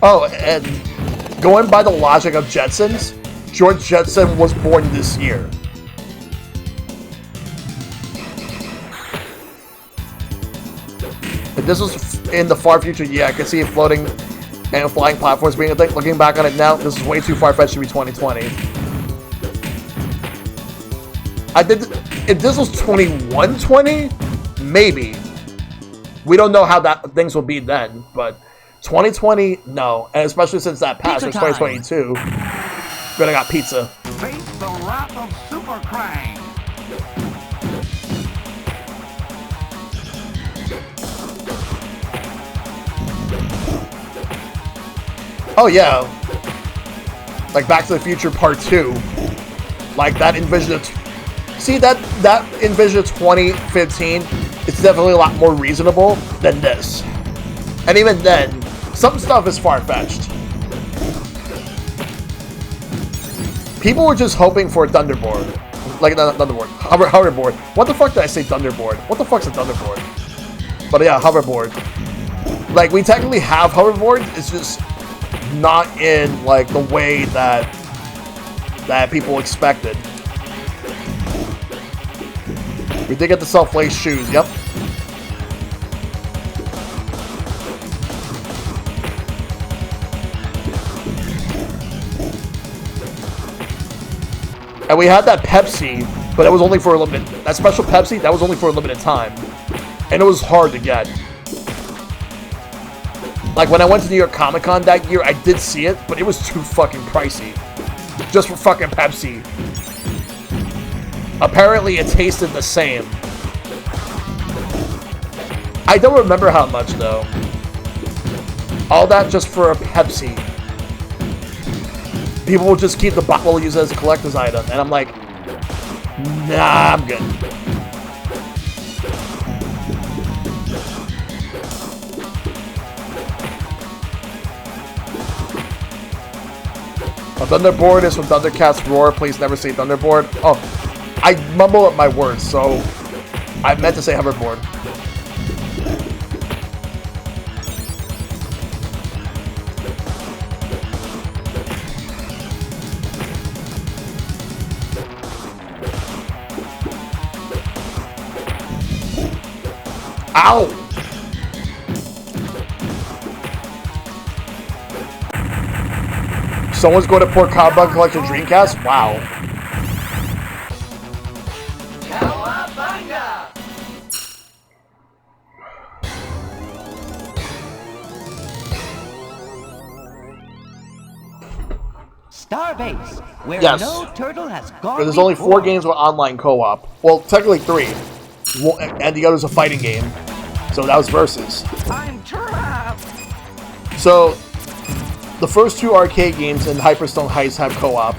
Oh, and going by the logic of Jetsons, George Jetson was born this year. If this was in the far future, yeah, I could see it floating and flying platforms being a thing. Looking back on it now, this is way too far-fetched to be 2020. If this was 2120, maybe. We don't know how things will be then, but 2020, no. And especially since that passed, it's 2022. But I got pizza. Face the wrath of Super Krang. Oh yeah. Like Back to the Future Part 2. Like that Envision. See that Envision 2015, it's definitely a lot more reasonable than this. And even then, some stuff is far-fetched. People were just hoping for a Thunderboard. Like, not Thunderboard. Hoverboard. What the fuck did I say Thunderboard? What the fuck's a Thunderboard? But yeah, hoverboard. Like, we technically have hoverboard. It's just not in, like, the way that people expected. We did get the self-laced shoes, yep. And we had that Pepsi, but it was only for a limited... That special Pepsi, that was only for a limited time. And it was hard to get. Like, when I went to New York Comic Con that year, I did see it, but it was too fucking pricey. Just for fucking Pepsi. Apparently, it tasted the same. I don't remember how much, though. All that just for a Pepsi. People will just keep the bottle, use it as a collector's item. And I'm like, nah, I'm good. A Thunderboard is from Thundercats Roar. Please never say Thunderboard. Oh, I mumble up my words, so I meant to say hoverboard. Ow! Someone's going to pour Cowabunga Collection Dreamcast? Wow. Cowabunga! Starbase, where Yes. no turtle has gone But there's only 4 before. games with online co-op. Well, technically 3. And the other's a fighting game. So that was Versus. I'm trapped. So, the first two arcade games in Hyperstone Heist have co-op,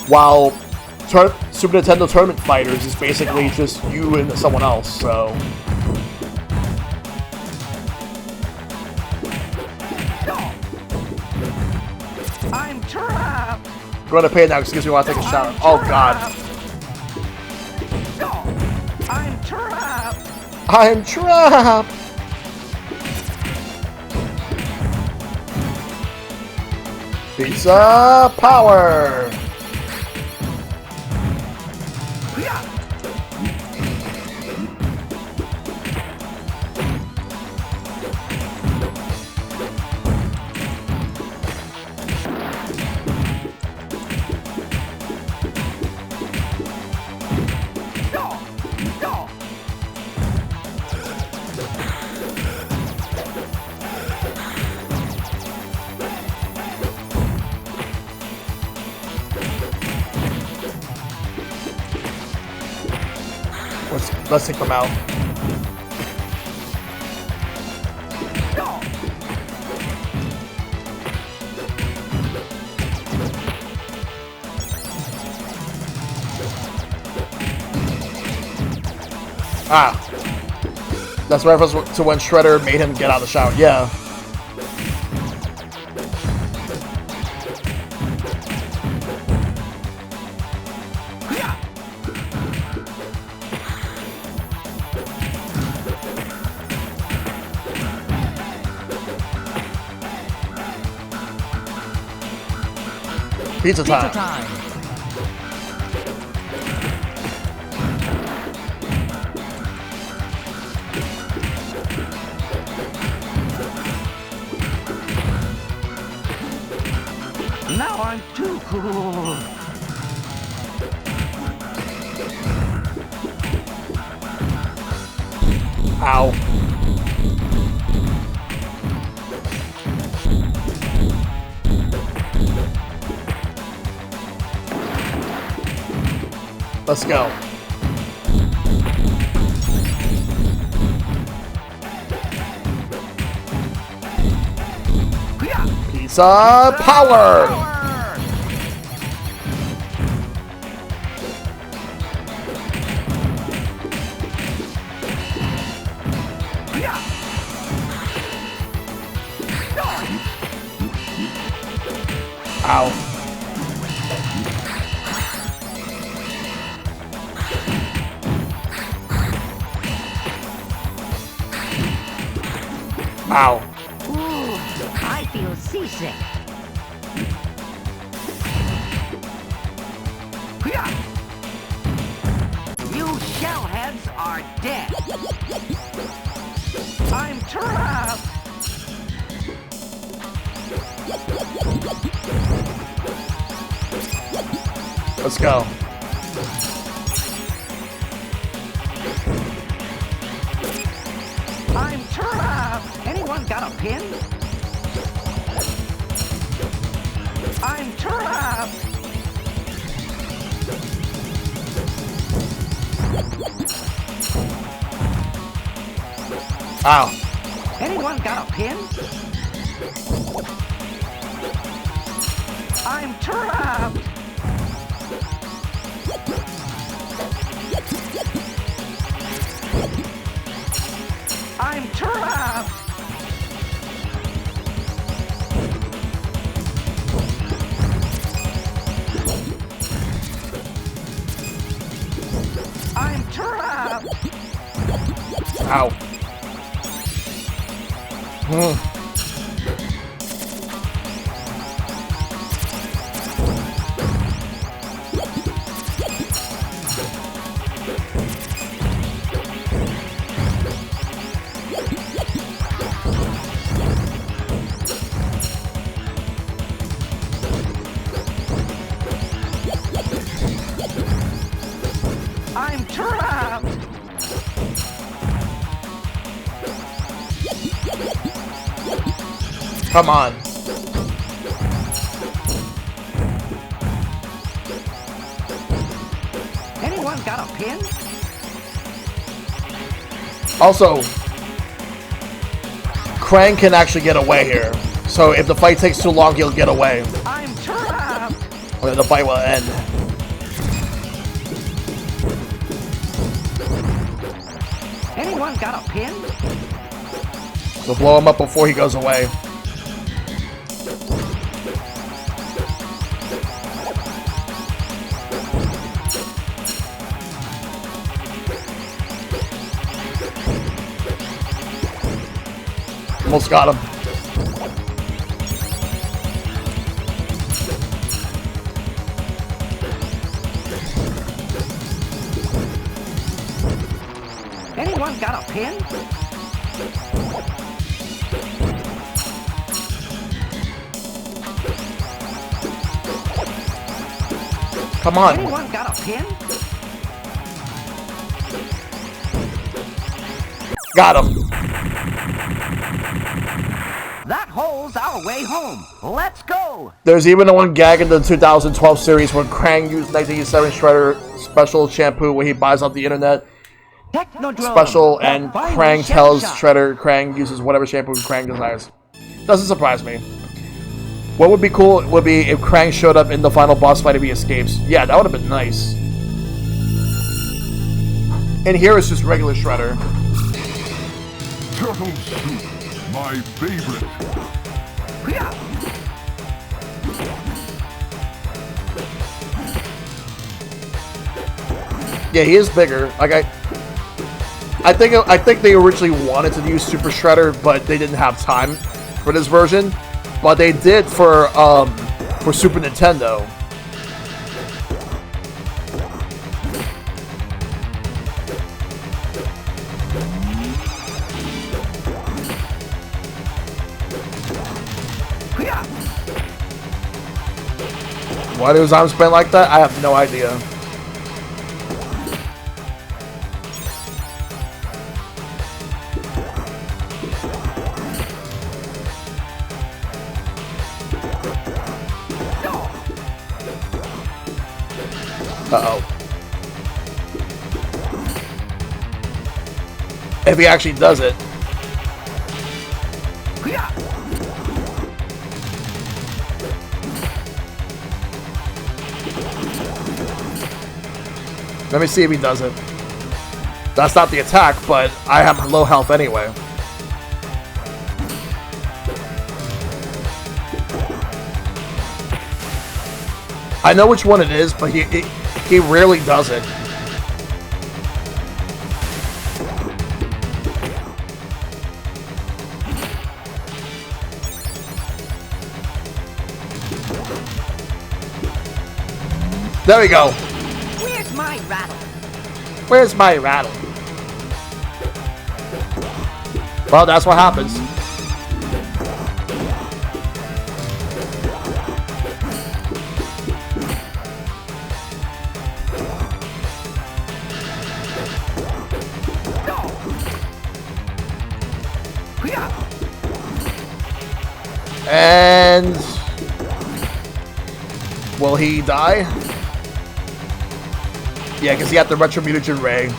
while Super Nintendo Tournament Fighters is basically just you and someone else. So I'm trapped. I'm going to pay now because we want to take a shower. Oh god, I'm trapped. I'm trapped. Pizza power. Let's take them out. Ah. That's reference to when Shredder made him get out of the shower. Yeah. Pizza time. Pizza time. Now I'm too cool. Ow. Let's go. Pizza power! Ow. Ow. Ooh, I feel seasick. You shellheads are dead. I'm trapped. Let's go. I'm trapped. Anyone got a pin? I'm trapped. Ow. Anyone got a pin? I'm trapped. I'm trapped. I'm trapped. Ow. I'm trapped. Come on. Anyone got a pin? Also, Krang can actually get away here. So if the fight takes too long, he'll get away. I'm trapped. Or the fight will end. Anyone got a pin? So blow him up before he goes away. Almost got him. Anyone got a pin? Come on. Anyone got a pin? Got him. That hole's our way home. Let's go. There's even the one gag in the 2012 series where Krang used 1987 Shredder special shampoo when he buys off the internet. Technodrome. Special, and Find Krang Shell tells Shock. Shredder Krang uses whatever shampoo Krang desires. Doesn't surprise me. What would be cool would be if Krang showed up in the final boss fight if he escapes. Yeah, that would have been nice. And here is just regular Shredder. Turtle soup, my favorite. Yeah. Yeah, he is bigger. Like I think they originally wanted to use Super Shredder, but they didn't have time for this version. But they did for Super Nintendo. Yeah. Why do his arms bend like that? I have no idea. Uh-oh. If he actually does it. Yeah. Let me see if he does it. That's not the attack, but I have low health anyway. I know which one it is, but he rarely does it. There we go. Where's my rattle? Where's my rattle? Well, that's what happens. And will he die? Yeah, because he got the Retro Mutagen Ray.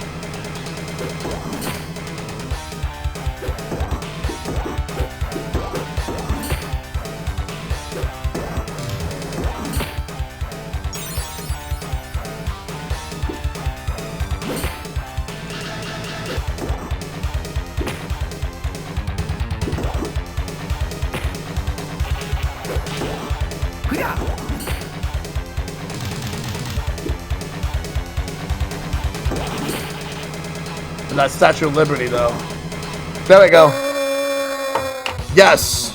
That Statue of Liberty, though. There we go. Yes.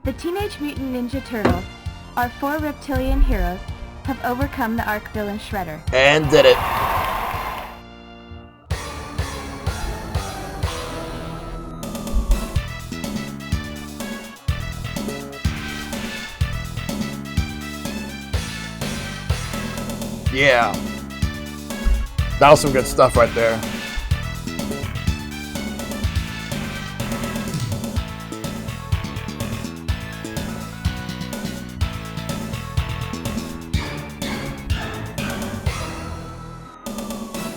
The Teenage Mutant Ninja Turtles, our 4 reptilian heroes, have overcome the arch villain Shredder. And did it. Yeah. That was some good stuff right there.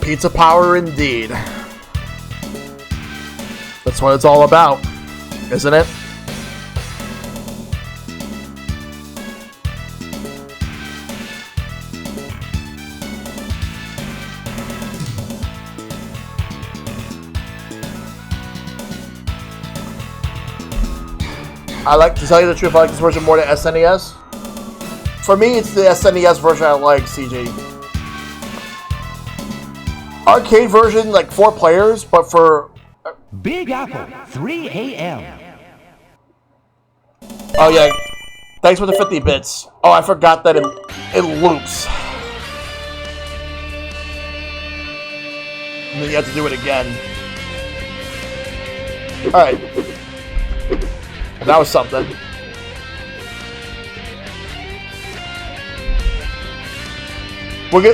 Pizza power indeed. That's what it's all about. Isn't it? I like, to tell you the truth, I like this version more than SNES. For me, it's the SNES version I like, CG. Arcade version, like 4 players, but for... Big Apple, 3 a.m. Oh yeah, thanks for the 50 bits. Oh, I forgot that it loops. And then you have to do it again. Alright. That was something.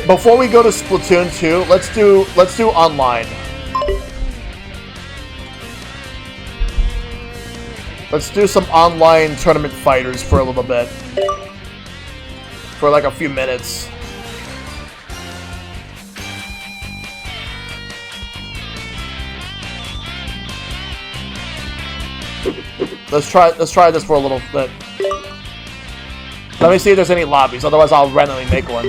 Before we go to Splatoon 2, let's do online. Let's do some online tournament fighters for a little bit. For like a few minutes. Let's try this for a little bit. Let me see if there's any lobbies, otherwise I'll randomly make one.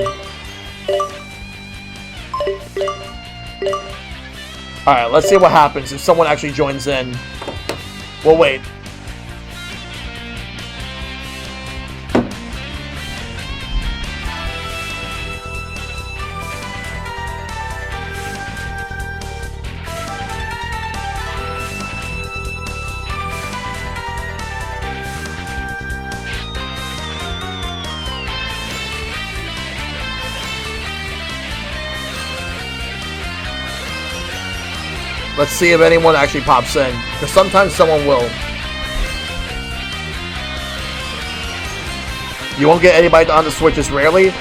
Alright, let's see what happens if someone actually joins in. We'll wait. Let's see if anyone actually pops in, because sometimes someone will. You won't get anybody on the Switches rarely.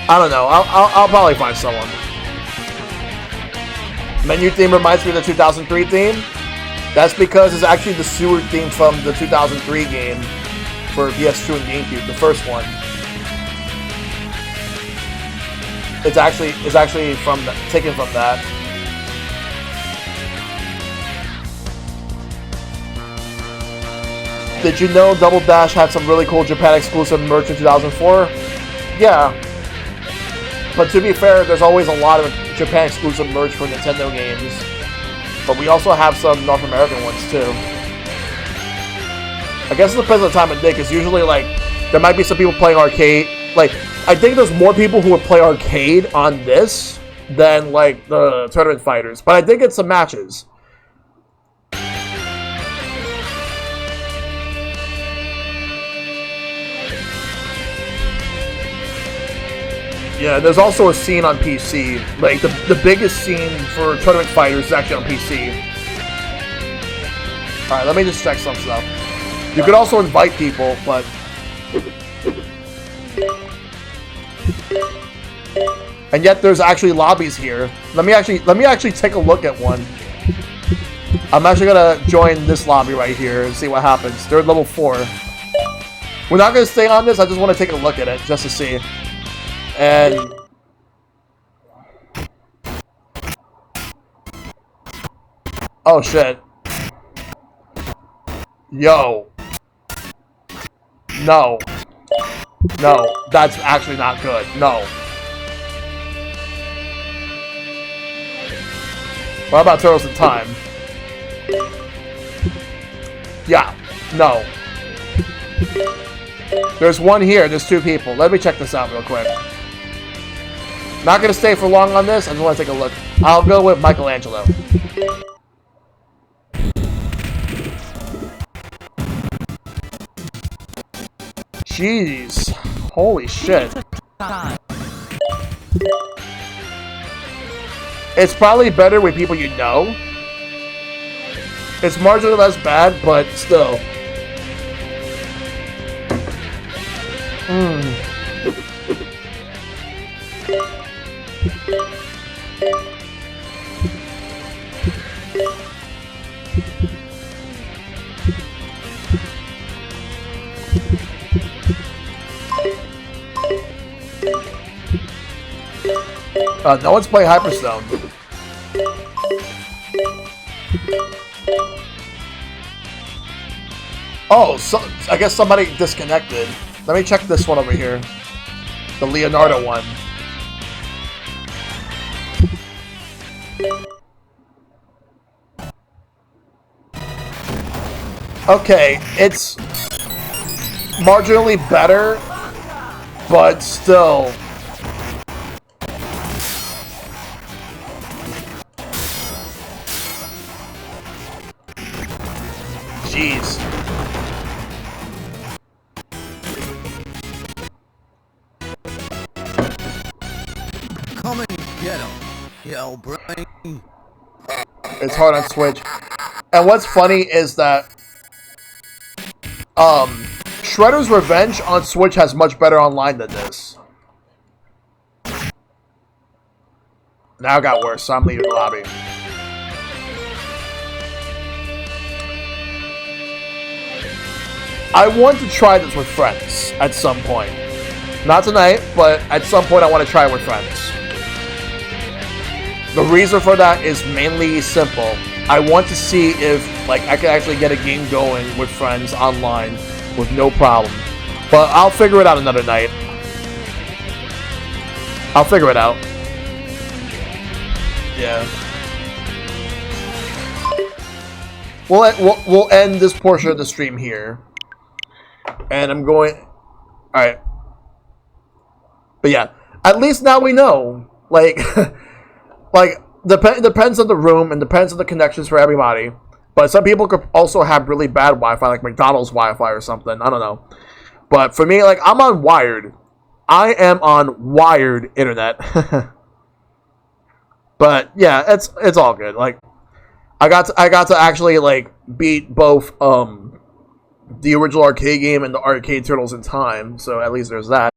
I don't know. I'll probably find someone. Menu theme reminds me of the 2003 theme. That's because it's actually the sewer theme from the 2003 game for PS2 and GameCube, the first one. It's actually taken from that. Did you know Double Dash had some really cool Japan exclusive merch in 2004? Yeah. But to be fair, there's always a lot of Japan exclusive merch for Nintendo games. But we also have some North American ones too. I guess it depends on the time of day, because usually like there might be some people playing arcade. Like, I think there's more people who would play arcade on this than, like, the tournament fighters. But I think it's some matches. Yeah, there's also a scene on PC. Like, the biggest scene for tournament fighters is actually on PC. Alright, let me just check some stuff. You could also invite people, but... And yet there's actually lobbies here. Let me actually take a look at one. I'm actually gonna join this lobby right here and see what happens. They're at level 4. We're not gonna stay on this, I just want to take a look at it just to see. And oh shit. Yo. No. No, that's actually not good. No. What about Turtles in Time? Yeah. No. There's one here. There's 2 people. Let me check this out real quick. Not gonna stay for long on this. I just want to take a look. I'll go with Michelangelo. Jeez. Holy shit. It's probably better with people you know. It's marginally less bad, but still. No one's playing Hyperstone. Oh, so I guess somebody disconnected. Let me check this one over here. The Leonardo one. Okay, it's marginally better, but still. Jeez. Come and get him, Shellbrain. It's hard on Switch. And what's funny is that Shredder's Revenge on Switch has much better online than this. Now it got worse, so I'm leaving the lobby. I want to try this with friends at some point. Not tonight, but at some point I want to try it with friends. The reason for that is mainly simple. I want to see if like I can actually get a game going with friends online with no problem. But I'll figure it out another night. I'll figure it out. Yeah. We'll end this portion of the stream here. And I'm going... Alright. But yeah. At least now we know. Like... like, depends on the room and depends on the connections for everybody. But some people could also have really bad Wi-Fi, like McDonald's Wi-Fi or something. I don't know. But for me, like, I'm on wired. I am on wired internet. But yeah, it's all good. Like, I got to actually like beat both the original arcade game and the arcade Turtles in time. So at least there's that.